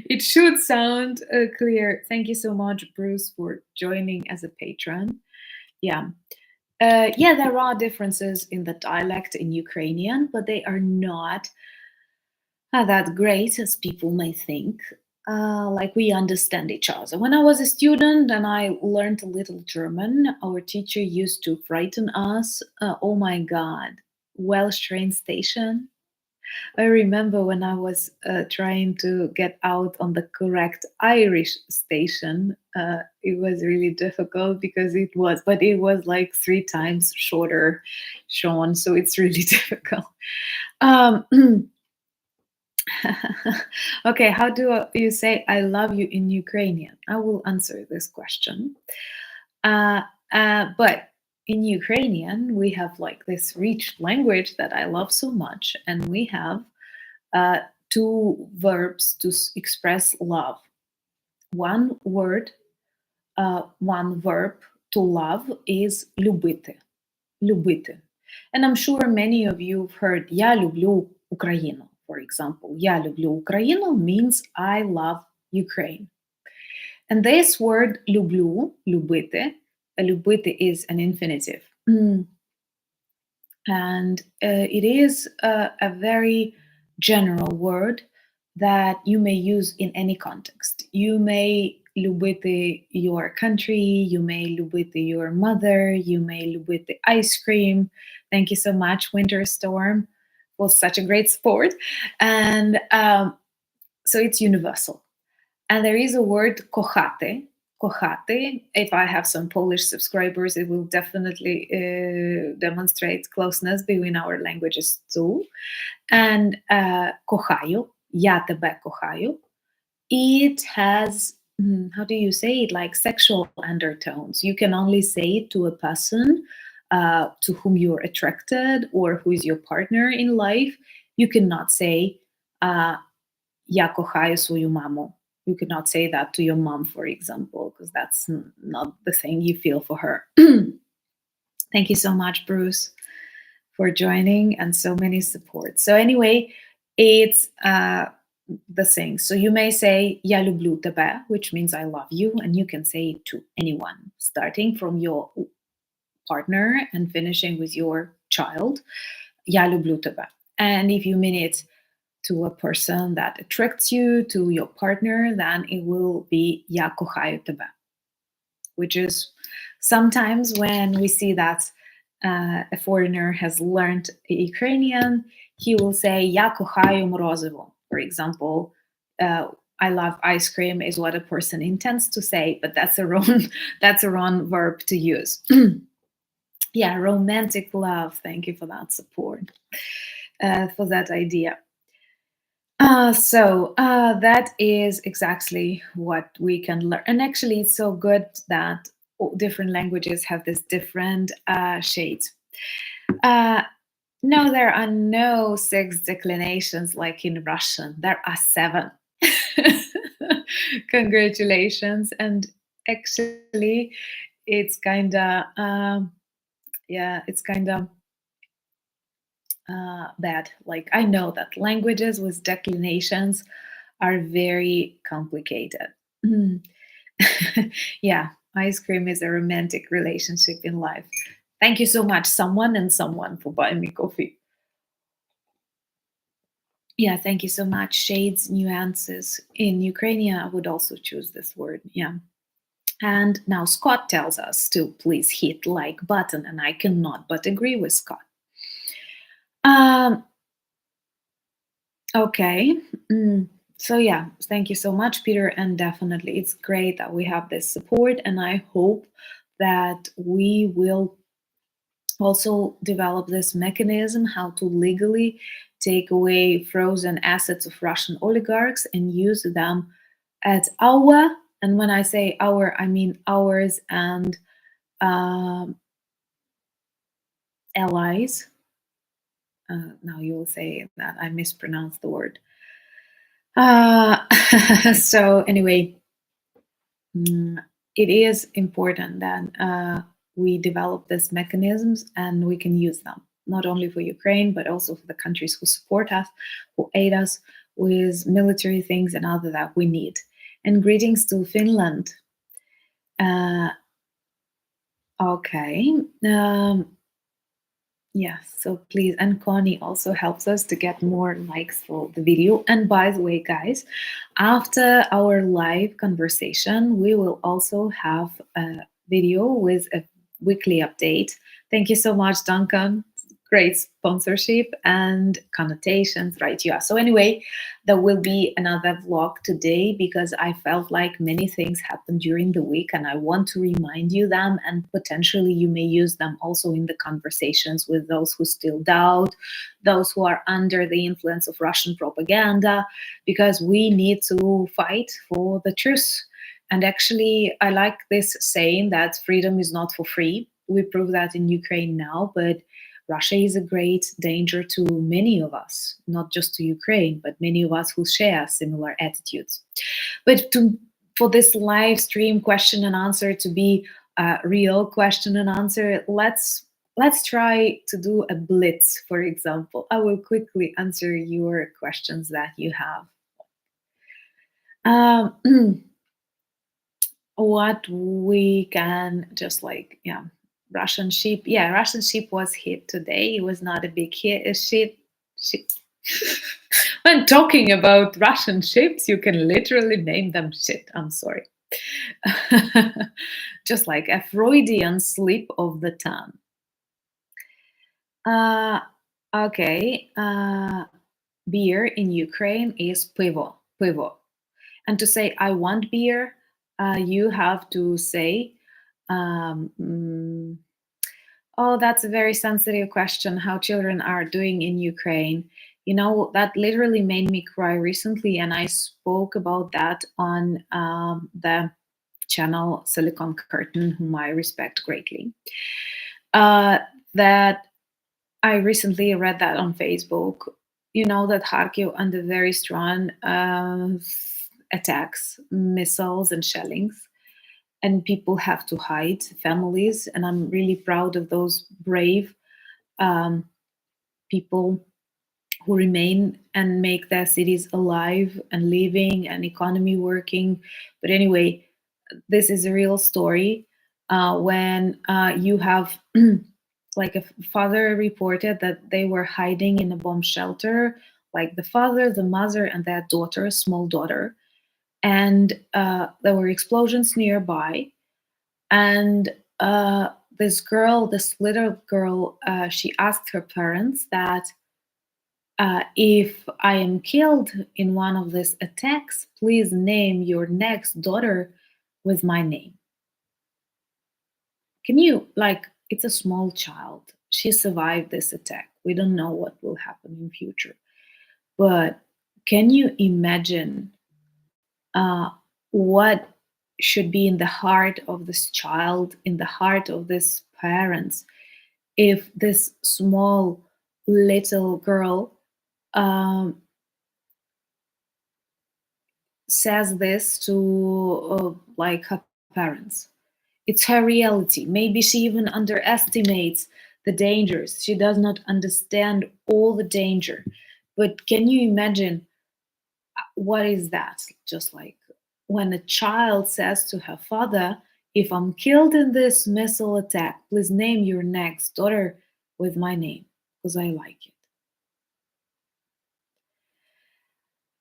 It should sound clear. Thank you so much, Bruce, for joining as a patron. Yeah. Yeah, there are differences in the dialect in Ukrainian, but they are not that great as people may think. Like we understand each other. When I was a student and I learned a little German, our teacher used to frighten us. Oh my God, Welsh train station. I remember when I was trying to get out on the correct Irish station, it was really difficult because but it was like 3 times shorter, Sean, so it's really difficult. Um, okay, how do you say I love you in Ukrainian? I will answer this question. But in Ukrainian, we have like this rich language that I love so much, and we have 2 verbs to express love. One word, one verb to love is любити. Любити. And I'm sure many of you have heard Я люблю Україну, for example. Я люблю Україну means I love Ukraine. And this word люблю, любити, любити is an infinitive. And it is a very general word that you may use in any context. You may любити your country, you may любити your mother, you may любити ice cream. Thank you so much, Winter Storm, was such a great support. And so it's universal. And there is a word kochate. Kochate. If I have some Polish subscribers, it will definitely demonstrate closeness between our languages too. And kochają, ja tebe kochają. It has, how do you say it, like sexual undertones. You can only say it to a person to whom you're attracted or who is your partner in life. You cannot say ja kochаю свою маму. You cannot say that to your mom, for example, because that's not the thing you feel for her. Thank you so much, Bruce, for joining and so many support. So anyway, it's the thing. So you may say "Я люблю тебе," which means I love you, and you can say it to anyone, starting from your partner and finishing with your child. "Я люблю тебе." And if you mean it to a person that attracts you, to your partner, then it will be "Я кохаю тебе," which is sometimes when we see that a foreigner has learned Ukrainian, he will say "Я кохаю морозиво." For example, "I love ice cream" is what a person intends to say, but that's a wrong verb to use. Yeah, romantic love. Thank you for that support, for that idea. So that is exactly what we can learn. And actually, it's so good that different languages have this different shades. No, there are no 6 declinations like in Russian. There are 7. Congratulations. And actually, it's kind of, it's kind of bad. Like, I know that languages with declinations are very complicated. Yeah, ice cream is a romantic relationship in life. Thank you so much, someone and someone, for buying me coffee. Yeah, thank you so much. Shades, nuances. In Ukrainian, I would also choose this word. Yeah. And now Scott tells us to please hit like button, and I cannot but agree with Scott. Okay. So yeah, thank you so much, Peter. And definitely, it's great that we have this support, and I hope that we will also develop this mechanism how to legally take away frozen assets of Russian oligarchs and use them at our, and when I say our, I mean ours and allies. Now you will say that I mispronounced the word. So anyway, it is important that we develop these mechanisms and we can use them, not only for Ukraine, but also for the countries who support us, who aid us with military things and other that we need. And greetings to Finland. Okay. Yeah, so please, and Connie also helps us to get more likes for the video. And by the way, guys, after our live conversation, we will also have a video with a weekly update. Thank you so much, Duncan. Great sponsorship and connotations, right? Yeah. So anyway, there will be another vlog today because I felt like many things happened during the week and I want to remind you them, and potentially you may use them also in the conversations with those who still doubt, those who are under the influence of Russian propaganda, because we need to fight for the truth. And actually, I like this saying that freedom is not for free. We prove that in Ukraine now, but Russia is a great danger to many of us, not just to Ukraine, but many of us who share similar attitudes. But for this live stream question and answer to be a real question and answer, let's try to do a blitz, for example. I will quickly answer your questions that you have. What we can just like, Russian ship. Yeah, Russian ship was hit today. It was not a big hit. Ship. When talking about Russian ships, you can literally name them shit. I'm sorry. Just like a Freudian slip of the tongue. Okay. Beer in Ukraine is pivo. Pivo. And to say I want beer, you have to say, um, mm, oh, that's a very sensitive question. How children are doing in Ukraine? You know, that literally made me cry recently, and I spoke about that on the channel Silicon Curtain, whom I respect greatly. Uh, that I recently read that on Facebook. You know that Kharkiv under very strong attacks, missiles, and shellings, and people have to hide, families. And I'm really proud of those brave um, people who remain and make their cities alive and living and economy working. But anyway, this is a real story. When you have like a father reported that they were hiding in a bomb shelter, like the father, the mother, and their daughter, small daughter, and there were explosions nearby. And this girl, this little girl, she asked her parents that if I am killed in one of these attacks, please name your next daughter with my name. Can you, like, it's a small child. She survived this attack. We don't know what will happen in future. But can you imagine uh, what should be in the heart of this child, in the heart of these parents, if this small little girl um, says this to like her parents? It's her reality. Maybe she even underestimates the dangers. She does not understand all the danger. But can you imagine what is that? Just like when a child says to her father, if I'm killed in this missile attack, please name your next daughter with my name because I like it.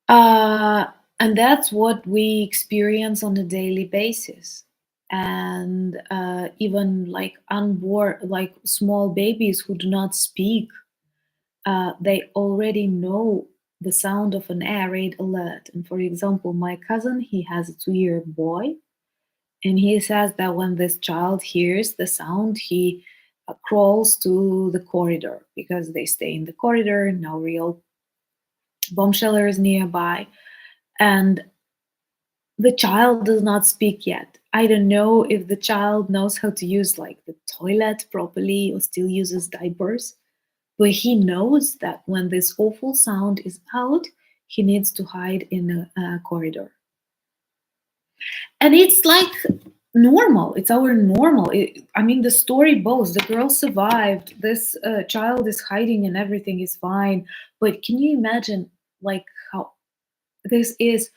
Uh, and that's what we experience on a daily basis. And even like unborn, like small babies who do not speak, they already know the sound of an air raid alert. And for example, my cousin, he has a 2-year boy, and he says that when this child hears the sound, he crawls to the corridor because they stay in the corridor, no real bomb shelters nearby. And the child does not speak yet. I don't know if the child knows how to use like the toilet properly or still uses diapers, but he knows that when this awful sound is out, he needs to hide in a corridor. And it's like normal. It's our normal. I mean, the story boasts the girl survived. This child is hiding and everything is fine. But can you imagine like how this is?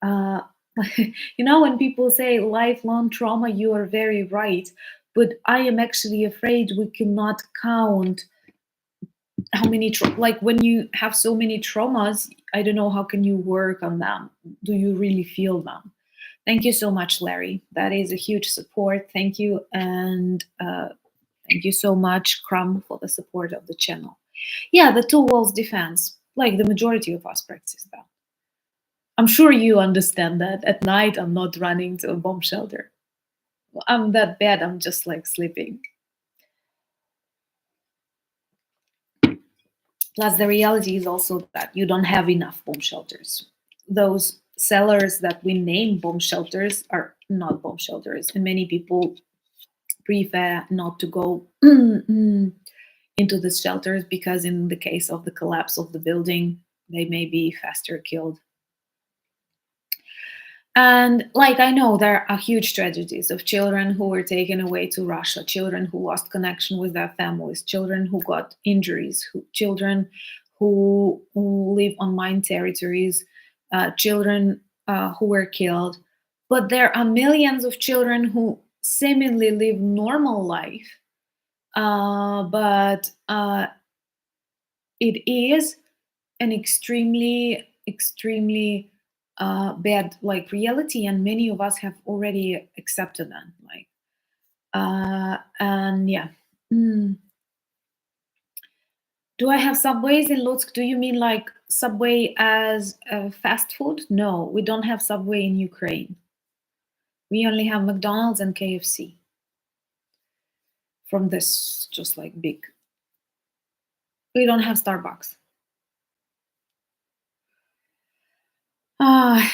Uh, you know, when people say lifelong trauma, you are very right. But I am actually afraid we cannot count how many like when you have so many traumas. I don't know how can you work on them. Do you really feel them? Thank you so much, Larry. That is a huge support. Thank you. And thank you so much, Crumb, for the support of the channel. Yeah, the two walls defense, like the majority of us practice that. I'm sure you understand that. At night, I'm not running to a bomb shelter. I'm that bad, I'm just like sleeping. Plus, the reality is also that you don't have enough bomb shelters. Those sellers that we name bomb shelters are not bomb shelters, and many people prefer not to go into the shelters because, in the case of the collapse of the building, they may be faster killed. And like I know there are huge tragedies of children who were taken away to Russia, children who lost connection with their families, children who got injuries, children who live on mined territories, children who were killed. But there are millions of children who seemingly live normal life, but it is an extremely bad like reality, and many of us have already accepted that. Like, and yeah. Mm. Do I have Subways in Lutsk? Do you mean like Subway as fast food? No, we don't have Subway in Ukraine. We only have McDonald's and KFC from this, just like big. We don't have Starbucks. Ah,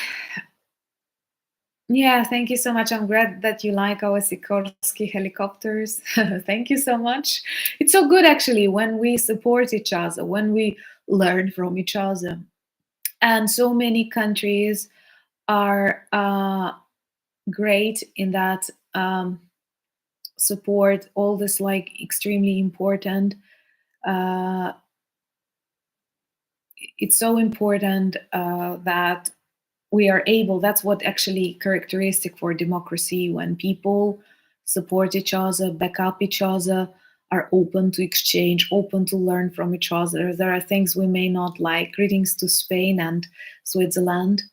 yeah, thank you so much. I'm glad that you like our Sikorsky helicopters. Thank you so much. It's so good actually when we support each other, when we learn from each other. And so many countries are great in that support all this like extremely important. Uh, it's so important that we are able, that's what actually characteristic for democracy, when people support each other, back up each other, are open to exchange, open to learn from each other. There are things we may not like. Greetings to Spain and Switzerland.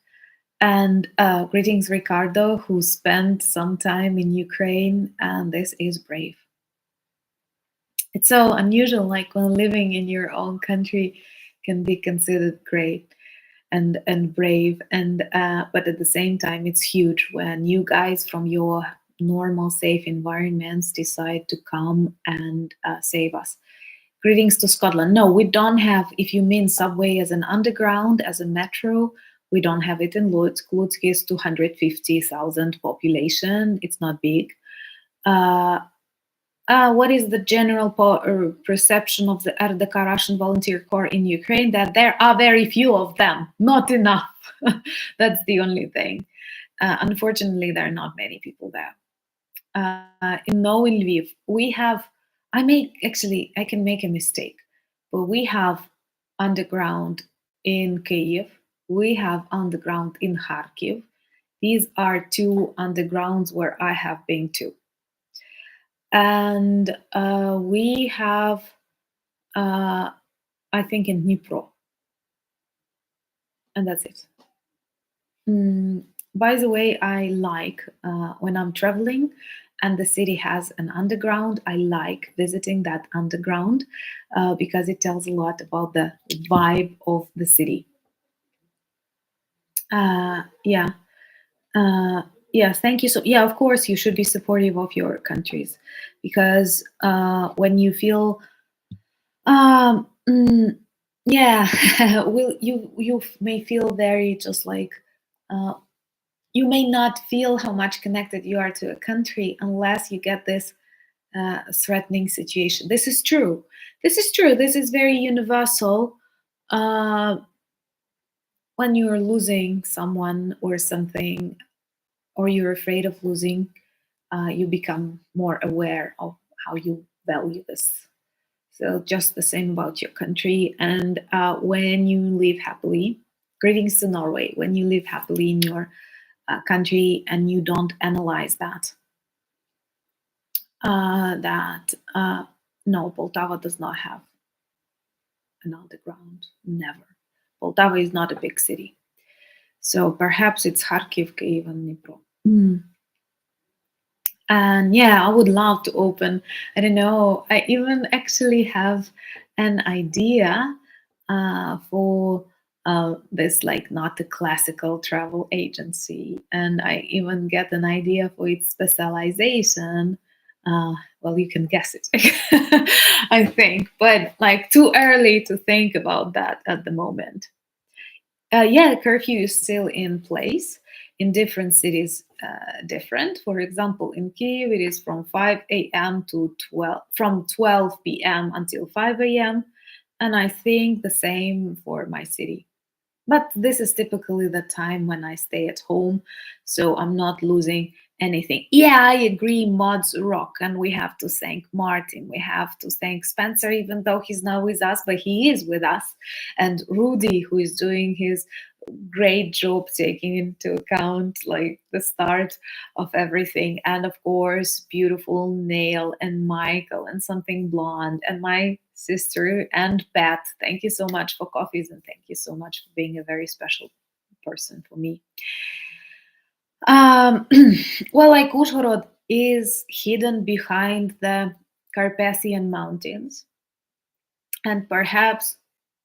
And greetings, Ricardo, who spent some time in Ukraine, and this is brave. It's so unusual, like when living in your own country can be considered great and brave, and but at the same time it's huge when you guys from your normal safe environments decide to come and save us. Greetings to Scotland. No, we don't have, if you mean subway as an underground, as a metro, we don't have it in Lutsk. Lutsk is 250,000 population. It's not big. What is the general perception of the RDK Russian Volunteer Corps in Ukraine? That there are very few of them, not enough. That's the only thing. Unfortunately, there are not many people there. In Lviv, we have. I can make a mistake, but we have underground in Kyiv. We have underground in Kharkiv. These are two undergrounds where I have been to. And we have, I think, in Dnipro, and that's it. By the way, I like when I'm traveling and the city has an underground, I like visiting that underground because it tells a lot about the vibe of the city. Yeah. Yeah, thank you. So, yeah, of course, you should be supportive of your countries because when you feel Um, mm, yeah, will you may feel very just like uh, you may not feel how much connected you are to a country unless you get this threatening situation. This is true. This is true. This is very universal. Uh, when you're losing someone or something, or you're afraid of losing, you become more aware of how you value this. So just the same about your country. And when you live happily, greetings to Norway, when you live happily in your country and you don't analyze that, no, Poltava does not have an underground, never. Poltava is not a big city. So perhaps it's Kharkiv, Kyiv, and Dnipro. And yeah, I would love to open, I don't know, I even actually have an idea for this, like, not a classical travel agency. And I even get an idea for its specialization. Well, you can guess it, I think, but like too early to think about that at the moment. Yeah, the curfew is still in place in different cities. Different. For example, in Kyiv, it is from 5 a.m. to 12 p.m. until 5 a.m. And I think the same for my city. But this is typically the time when I stay at home, so I'm not losing anything. Yeah, I agree, mods rock, and we have to thank Martin. We have to thank Spencer, even though he's not with us, but he is with us. And Rudy, who is doing his great job taking into account like the start of everything, and of course beautiful Nail and Michael and something blonde and my sister and Pat. Thank you so much for coffees, and thank you so much for being a very special person for me. Well, like Uzhhorod is hidden behind the Carpathian Mountains, And perhaps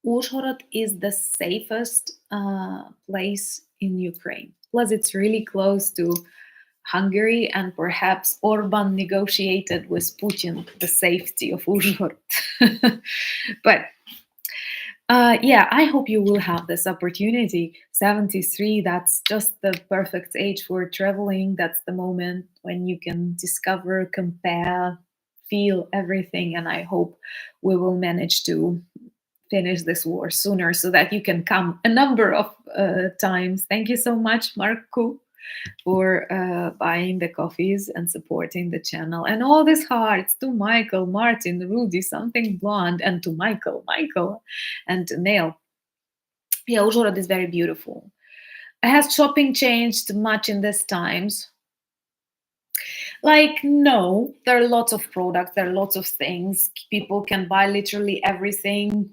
Uzhhorod is the safest place in Ukraine. Plus, it's really close to Hungary, and perhaps Orban negotiated with Putin the safety of Uzhhorod. But yeah, I hope you will have this opportunity. 73, that's just the perfect age for traveling. That's the moment when you can discover, compare, feel everything. And I hope we will manage to finish this war sooner so that you can come a number of times. Thank you so much, Marku, for buying the coffees and supporting the channel. And all these hearts to Michael, Martin, Rudy, something blonde, and to Michael, and to Neil. Yeah, Uzhhorod is very beautiful. Has shopping changed much in these times? Like, no, there are lots of products, there are lots of things. People can buy literally everything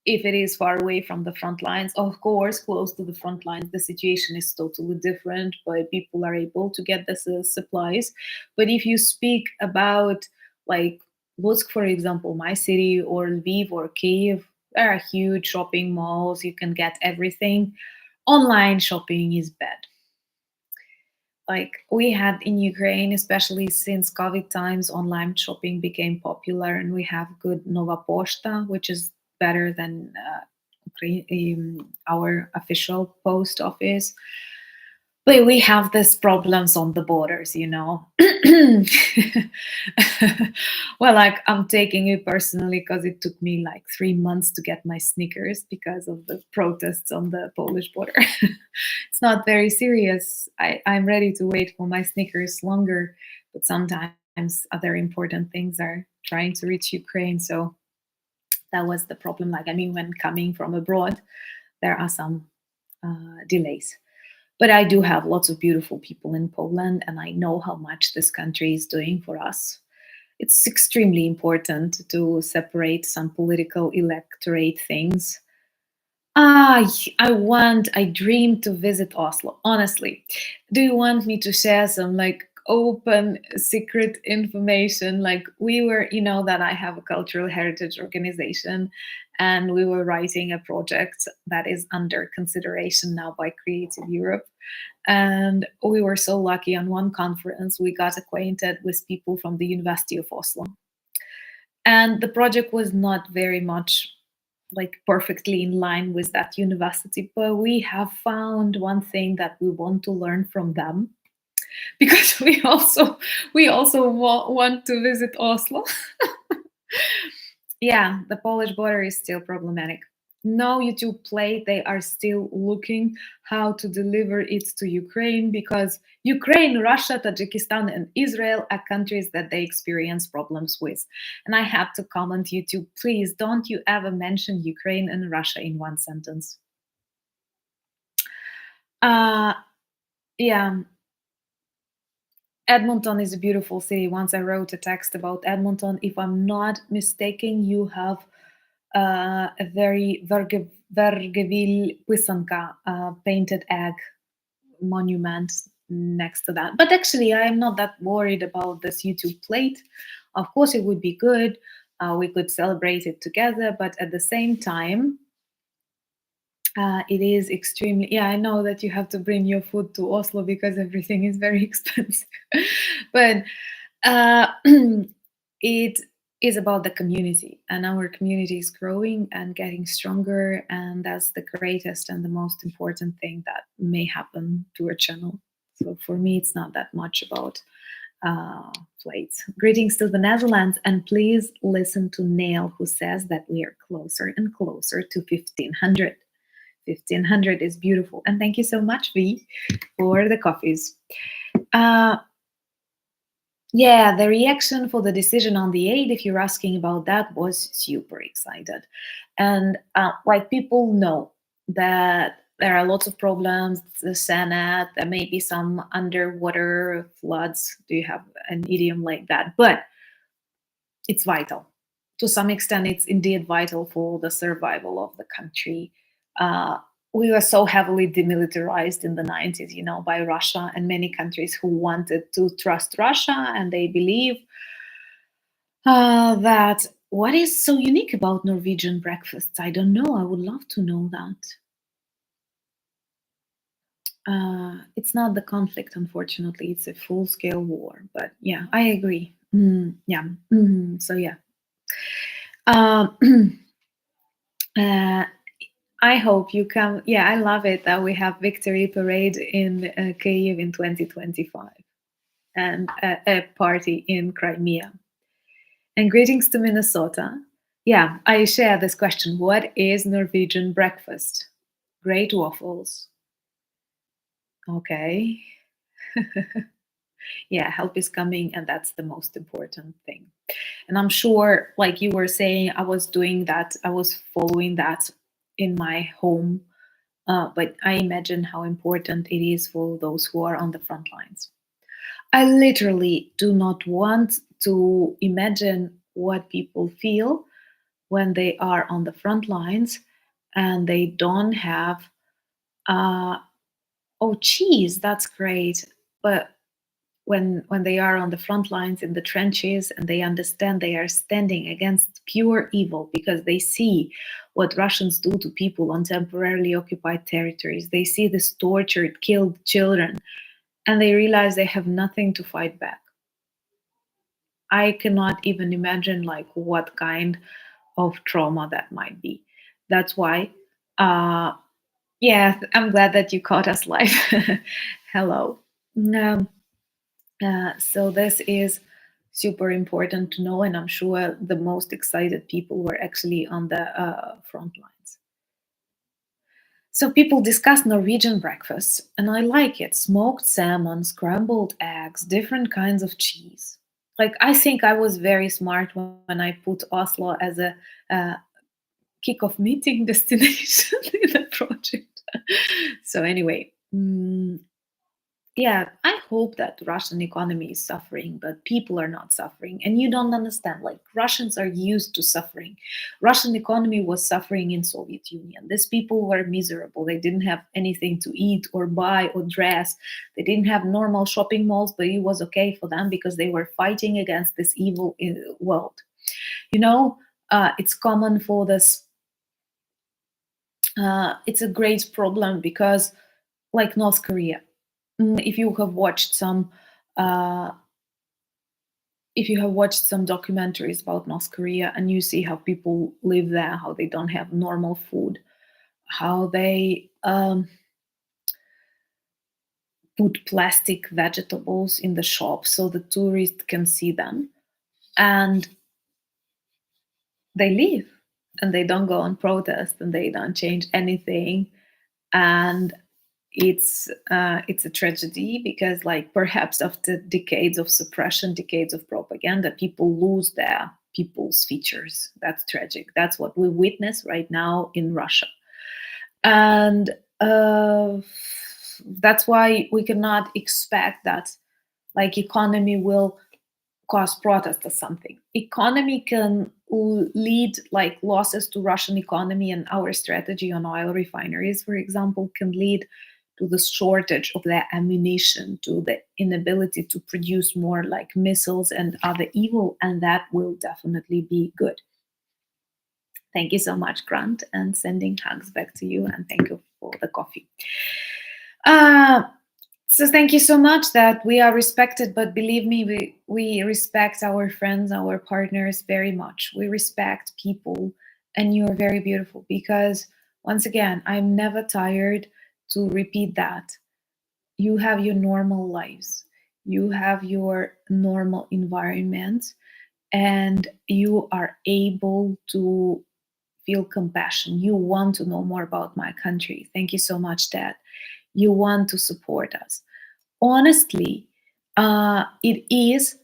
if it is far away from the front lines. Of course, close to the front lines, the situation is totally different, but people are able to get the supplies. But if you speak about like Lutsk, for example, my city, or Lviv or Kiev, there are huge shopping malls. You can get everything. Online shopping is bad. Like we had in Ukraine, especially since COVID times, online shopping became popular, and we have good Nova Poshta, which is better than our official post office. But we have these problems on the borders, you know. Well, like I'm taking it personally because it took me like 3 months to get my sneakers because of the protests on the Polish border. It's not very serious. I'm ready to wait for my sneakers longer, but sometimes other important things are trying to reach Ukraine. So that was the problem. Like, I mean, when coming from abroad, there are some delays. But I do have lots of beautiful people in Poland, and I know how much this country is doing for us. It's extremely important to separate some political electorate things. I dream to visit Oslo. Honestly, do you want me to share some like open secret information? Like we were, you know, that I have a cultural heritage organization, and we were writing a project that is under consideration now by Creative Europe. And we were so lucky on one conference, we got acquainted with people from the University of Oslo. And the project was not very much like perfectly in line with that university, but we have found one thing that we want to learn from them, because we also want to visit Oslo. Yeah, the Polish border is still problematic. No YouTube Play, they are still looking how to deliver it to Ukraine, because Ukraine, Russia, Tajikistan, and Israel are countries that they experience problems with. And I had to comment, YouTube, please don't you ever mention Ukraine and Russia in one sentence. Yeah. Edmonton is a beautiful city. Once I wrote a text about Edmonton. If I'm not mistaken, you have a very Vergeville Pisanka painted egg monument next to that. But actually, I am not that worried about this YouTube plate. Of course, it would be good. We could celebrate it together, but at the same time, it is extremely, yeah, I know that you have to bring your food to Oslo because everything is very expensive. But it is about the community, and our community is growing and getting stronger, and that's the greatest and the most important thing that may happen to our channel. So for me, it's not that much about plates. Greetings to the Netherlands, and please listen to Neil, who says that we are closer and closer to 1500. 1500 is beautiful. And thank you so much, V, for the coffees. Yeah, the reaction for the decision on the aid, if you're asking about that, was super excited. And like people know that there are lots of problems, the Senate, there may be some underwater floods. Do you have an idiom like that? But it's vital. To some extent, it's indeed vital for the survival of the country. We were so heavily demilitarized in the 90s, you know, by Russia and many countries who wanted to trust Russia, and they believe that what is so unique about Norwegian breakfasts? I don't know. I would love to know that. It's not the conflict, unfortunately. It's a full-scale war. But yeah, I agree. Yeah. So yeah. Um, uh, I hope you come. Yeah, I love it that we have victory parade in Kyiv in 2025 and a party in Crimea. And greetings to Minnesota. Yeah, I share this question. What is Norwegian breakfast? Great waffles. Okay. Yeah, help is coming, and that's the most important thing. And I'm sure, like you were saying, I was doing that, I was following that in my home. But I imagine how important it is for those who are on the front lines. I literally do not want to imagine what people feel when they are on the front lines and they don't have, uh, oh, cheese, that's great. But when they are on the front lines in the trenches and they understand they are standing against pure evil because they see what Russians do to people on temporarily occupied territories, they see this tortured, killed children, and they realize they have nothing to fight back. I cannot even imagine like what kind of trauma that might be. That's why, uh, yeah, I'm glad that you caught us live. Hello. Um, so this is super important to know, and I'm sure the most excited people were actually on the front lines. So people discuss Norwegian breakfasts, and I like it: smoked salmon, scrambled eggs, different kinds of cheese. Like I think I was very smart when I put Oslo as a uh, kickoff meeting destination in the project. So anyway, yeah, I hope that Russian economy is suffering, but people are not suffering. And you don't understand, like Russians are used to suffering. Russian economy was suffering in Soviet Union. These people were miserable. They didn't have anything to eat or buy or dress. They didn't have normal shopping malls, but it was okay for them because they were fighting against this evil world. You know, it's common for this. It's a great problem because, like North Korea, if you have watched some uh, if you have watched some documentaries about North Korea and you see how people live there, how they don't have normal food, how they put plastic vegetables in the shop so the tourist can see them, and they leave and they don't go on protest and they don't change anything. And it's a tragedy because, like, perhaps after decades of suppression, decades of propaganda, people lose their people's features. That's tragic. That's what we witness right now in Russia. And that's why we cannot expect that, like, economy will cause protest or something. Economy can lead, like losses to Russian economy and our strategy on oil refineries, for example, can lead to the shortage of their ammunition, to the inability to produce more like missiles and other evil, and that will definitely be good. Thank you so much, Grant, and sending hugs back to you, and thank you for the coffee. Uh, so thank you so much that we are respected, but believe me, we respect our friends, our partners very much. We respect people, and you are very beautiful because, once again, I'm never tired to repeat that. You have your normal lives, you have your normal environment, and you are able to feel compassion. You want to know more about my country. Thank you so much, Dad. You want to support us. Honestly, it is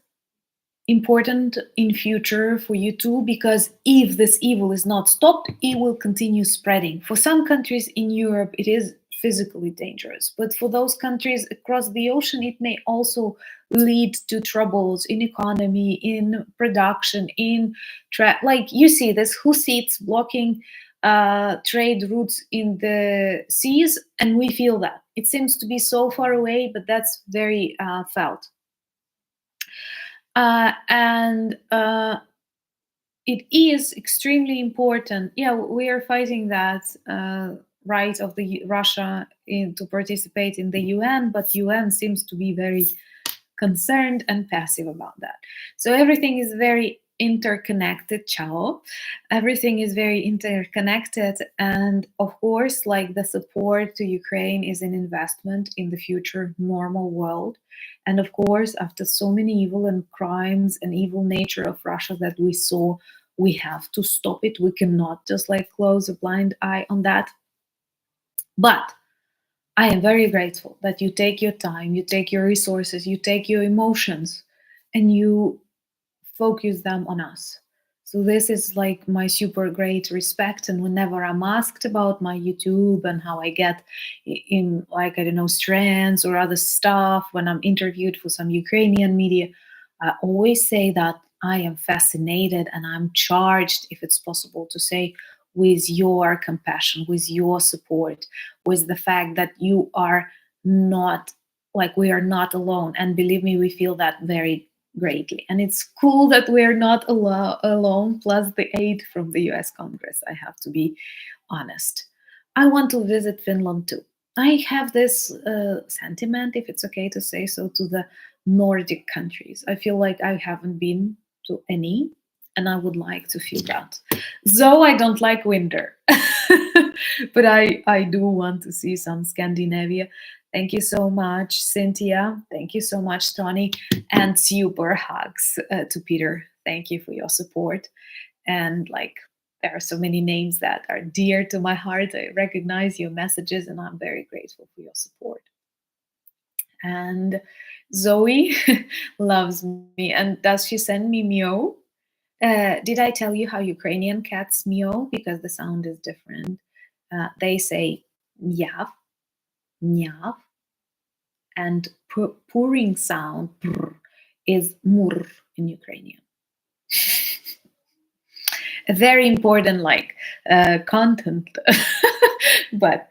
important in future for you too, because if this evil is not stopped, it will continue spreading. For some countries in Europe, it is physically dangerous, but for those countries across the ocean, it may also lead to troubles in economy, in production, in like you see this Hussites blocking trade routes in the seas, and we feel that it seems to be so far away, but that's very felt. And it is extremely important. Yeah, we are fighting that right of the Russia to participate in the UN, but UN seems to be very concerned and passive about that. So everything is very interconnected, ciao. Everything is very interconnected. And of course, like the support to Ukraine is an investment in the future normal world. And of course, after so many evil and crimes and evil nature of Russia that we saw, we have to stop it. We cannot just like close a blind eye on that. But I am very grateful that you take your time, you take your resources, you take your emotions, and you focus them on us. So this is like my super great respect. And whenever I'm asked about my YouTube and how I get in, like, I don't know, strands or other stuff, when I'm interviewed for some Ukrainian media, I always say that I am fascinated and I'm charged, if it's possible to say, with your compassion, with your support, with the fact that you are not, like, we are not alone. And believe me, we feel that very greatly. And it's cool that we're not alone, plus the aid from the US Congress, I have to be honest. I want to visit Finland too. I have this sentiment, if it's okay to say so, to the Nordic countries. I feel like I haven't been to any, and I would like to feel that. Though I don't like winter, but I do want to see some Scandinavia. Thank you so much, Cynthia. Thank you so much, Tony. And super hugs to Peter. Thank you for your support. And like, there are so many names that are dear to my heart. I recognize your messages, and I'm very grateful for your support. And Zoe loves me. And does she send me meow? Did I tell you how Ukrainian cats meow? Because the sound is different. They say meow, meow, and purring sound prr, is mur in Ukrainian. A very important like content, but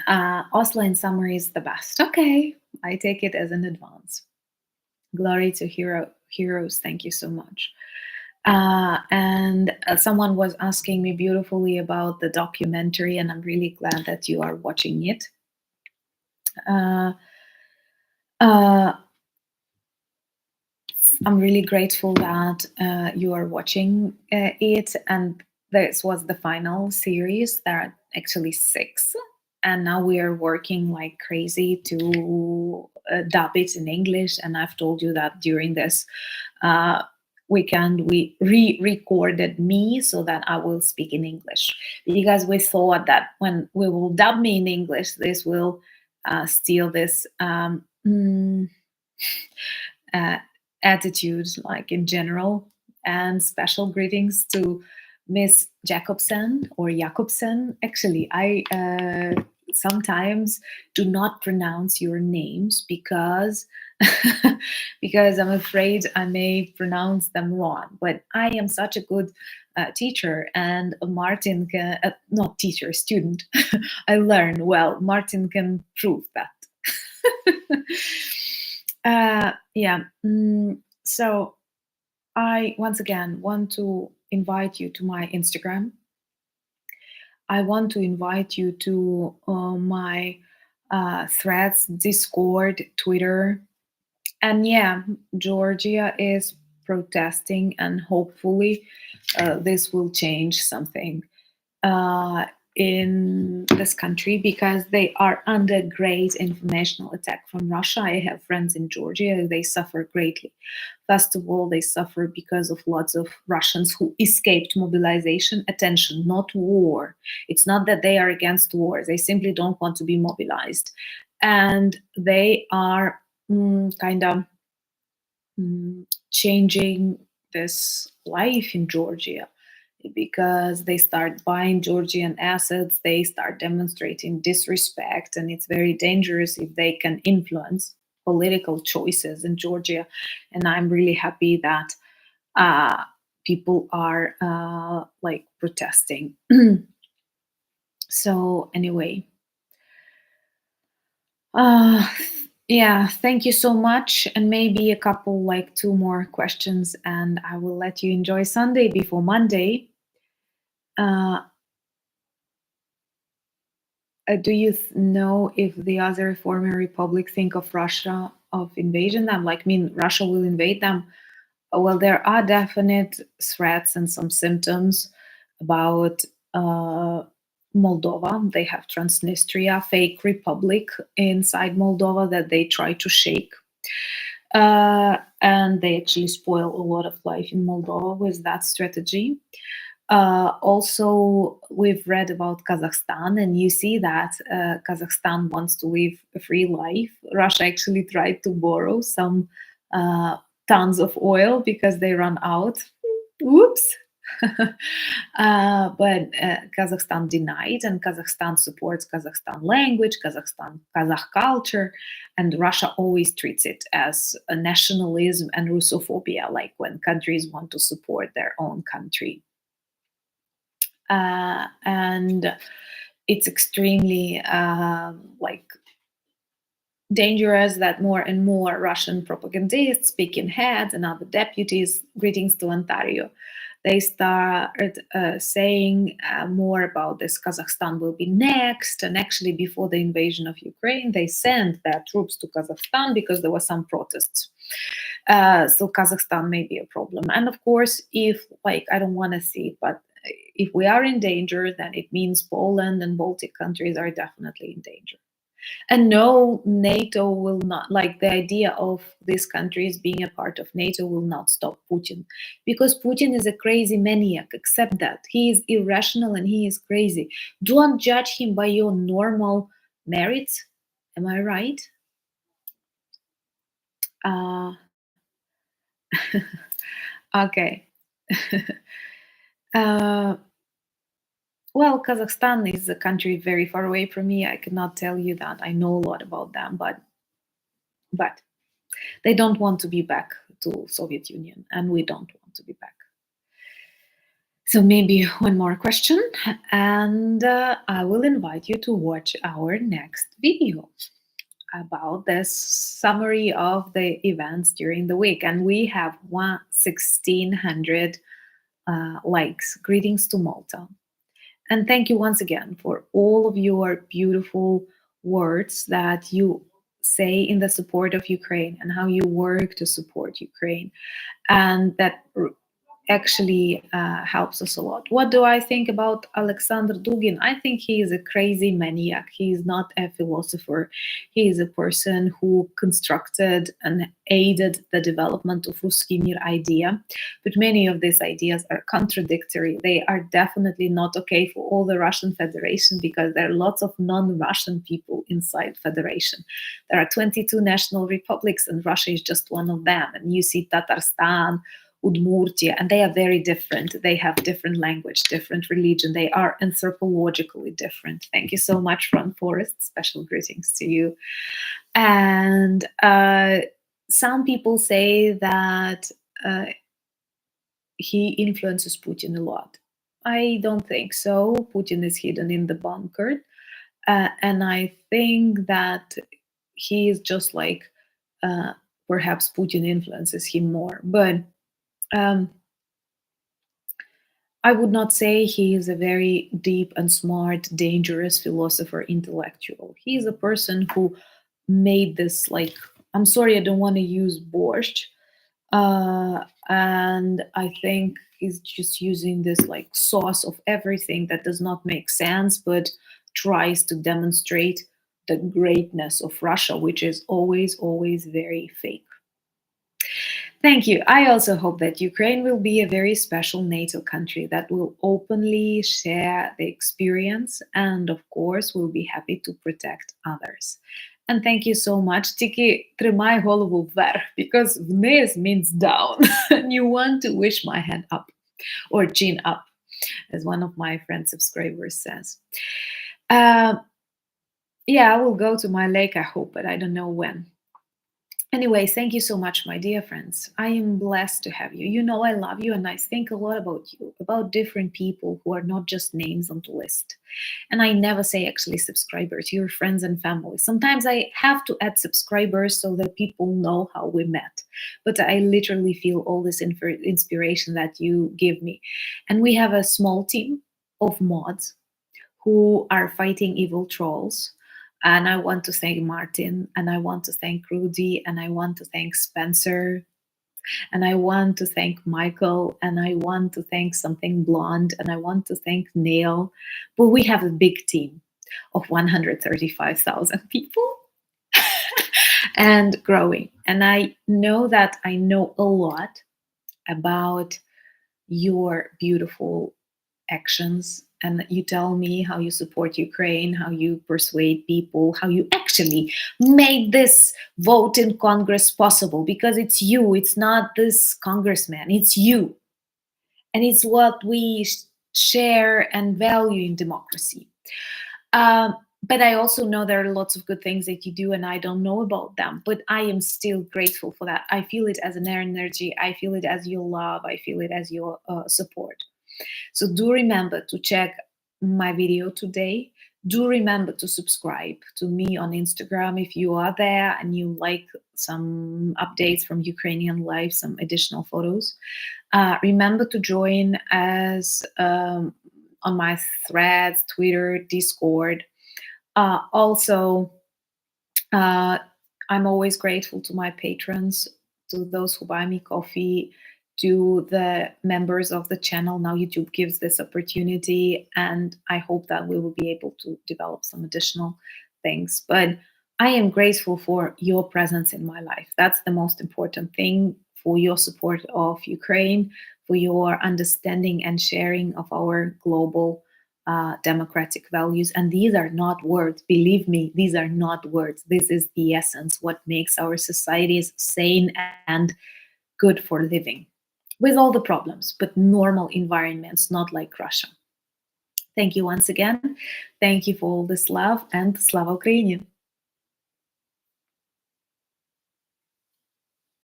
Oslo in summer is the best. Okay, I take it as an advance. Glory to heroes. Thank you so much. And someone was asking me beautifully about the documentary, and I'm really glad that you are watching it. I'm really grateful that you are watching it, and this was the final series. There are actually 6, and now we are working like crazy to dub it in English. And I've told you that during this weekend we re-recorded me so that I will speak in English, because we thought that when we will dub me in English, this will steal this attitude, like in general. And special greetings to Miss Jacobsen or Jakobsen. Actually, I sometimes do not pronounce your names because because I'm afraid I may pronounce them wrong. But I am such a good teacher, and Martin can, not teacher, student. I learn well. Martin can prove that. Yeah. So I once again want to invite you to my Instagram. I want to invite you to my Threads, Discord, Twitter. And yeah, Georgia is protesting, and hopefully this will change something in this country, because they are under great informational attack from Russia. I have friends in Georgia, they suffer greatly. First of all, they suffer because of lots of Russians who escaped mobilization. Attention, not war. It's not that they are against war, they simply don't want to be mobilized. And they are kind of changing this life in Georgia, because they start buying Georgian assets, they start demonstrating disrespect, and it's very dangerous if they can influence political choices in Georgia. And I'm really happy that people are like protesting. So anyway, Yeah, thank you so much. And maybe a couple, like two more questions, and I will let you enjoy Sunday before Monday. Uh, do you know if the other former republic think of Russia of invasion them? Like, mean Russia will invade them? Well, there are definite threats and some symptoms about uh, Moldova. They have Transnistria, fake republic inside Moldova that they try to shake. And they actually spoil a lot of life in Moldova with that strategy. Also, we've read about Kazakhstan, and you see that Kazakhstan wants to live a free life. Russia actually tried to borrow some uh, tons of oil because they run out. Whoops. But Kazakhstan denied, and Kazakhstan supports Kazakhstan language, Kazakh culture, and Russia always treats it as a nationalism and Russophobia, like when countries want to support their own country. And it's extremely like dangerous that more and more Russian propagandists, speaking heads, and other deputies, greetings to Ontario, they start saying more about this. Kazakhstan will be next. And actually, before the invasion of Ukraine, they sent their troops to Kazakhstan because there were some protests. So Kazakhstan may be a problem. And of course, if, like, I don't want to see it, but if we are in danger, then it means Poland and Baltic countries are definitely in danger. And no, NATO will not, like the idea of these countries being a part of NATO will not stop Putin. Because Putin is a crazy maniac, accept that. He is irrational and he is crazy. Don't judge him by your normal merits. Am I right? Uh, okay. uh, well, Kazakhstan is a country very far away from me. I cannot tell you that. I know a lot about them, but they don't want to be back to Soviet Union, and we don't want to be back. So maybe one more question, and I will invite you to watch our next video about this summary of the events during the week. And we have 1,600 likes. Greetings to Malta. And thank you once again for all of your beautiful words that you say in the support of Ukraine and how you work to support Ukraine. And that actually helps us a lot. What do I think about Alexander Dugin? I think he is a crazy maniac. He is not a philosopher. He is a person who constructed and aided the development of Ruski Mir idea. But many of these ideas are contradictory. They are definitely not okay for all the Russian Federation because there are lots of non-Russian people inside Federation. There are 22 national republics and Russia is just one of them. And you see Tatarstan, Udmurtia, and they are very different. They have different language, different religion. They are anthropologically different. Thank you so much, Ron Forrest. Special greetings to you. And some people say that he influences Putin a lot. I don't think so. Putin is hidden in the bunker. And I think that he is just like perhaps Putin influences him more. But um, I would not say he is a very deep and smart, dangerous philosopher, intellectual. He is a person who made this, like, I'm sorry, I don't want to use borscht. And I think he's just using this like sauce of everything that does not make sense, but tries to demonstrate the greatness of Russia, which is always, always very fake. Thank you. I also hope that Ukraine will be a very special NATO country that will openly share the experience and, of course, will be happy to protect others. And thank you so much. Tiki, тримай голову вверх, because вниз means down. And you want to wish my hand up or chin up, as one of my friend subscribers says. Yeah, I will go to my lake, I hope, but I don't know when. Anyway, thank you so much, my dear friends. I am blessed to have you. You know I love you, and I think a lot about you, about different people who are not just names on the list. And I never say actually subscribers, your friends and family. Sometimes I have to add subscribers so that people know how we met. But I literally feel all this inspiration that you give me. And we have a small team of mods who are fighting evil trolls. And I want to thank Martin, and I want to thank Rudy, and I want to thank Spencer, and I want to thank Michael, and I want to thank Something Blonde, and I want to thank Neil. But we have a big team of 135,000 people and growing. And I know that I know a lot about your beautiful actions, and you tell me how you support Ukraine, how you persuade people, how you actually made this vote in Congress possible, because it's you, it's not this congressman, it's you. And it's what we share and value in democracy. But I also know there are lots of good things that you do and I don't know about them, but I am still grateful for that. I feel it as an energy, I feel it as your love, I feel it as your support. So do remember to check my video today. Do remember to subscribe to me on Instagram if you are there and you like some updates from Ukrainian life, some additional photos. Remember to join as on my threads, Twitter, Discord. Also, I'm always grateful to my patrons, to those who buy me coffee, to the members of the channel. Now YouTube gives this opportunity, and I hope that we will be able to develop some additional things. But I am grateful for your presence in my life. That's the most important thing, for your support of Ukraine, for your understanding and sharing of our global democratic values. And these are not words. Believe me, these are not words. This is the essence, what makes our societies sane and good for living, with all the problems, but normal environments, not like Russia. Thank you once again. Thank you for all this love, and Slava Ukraini.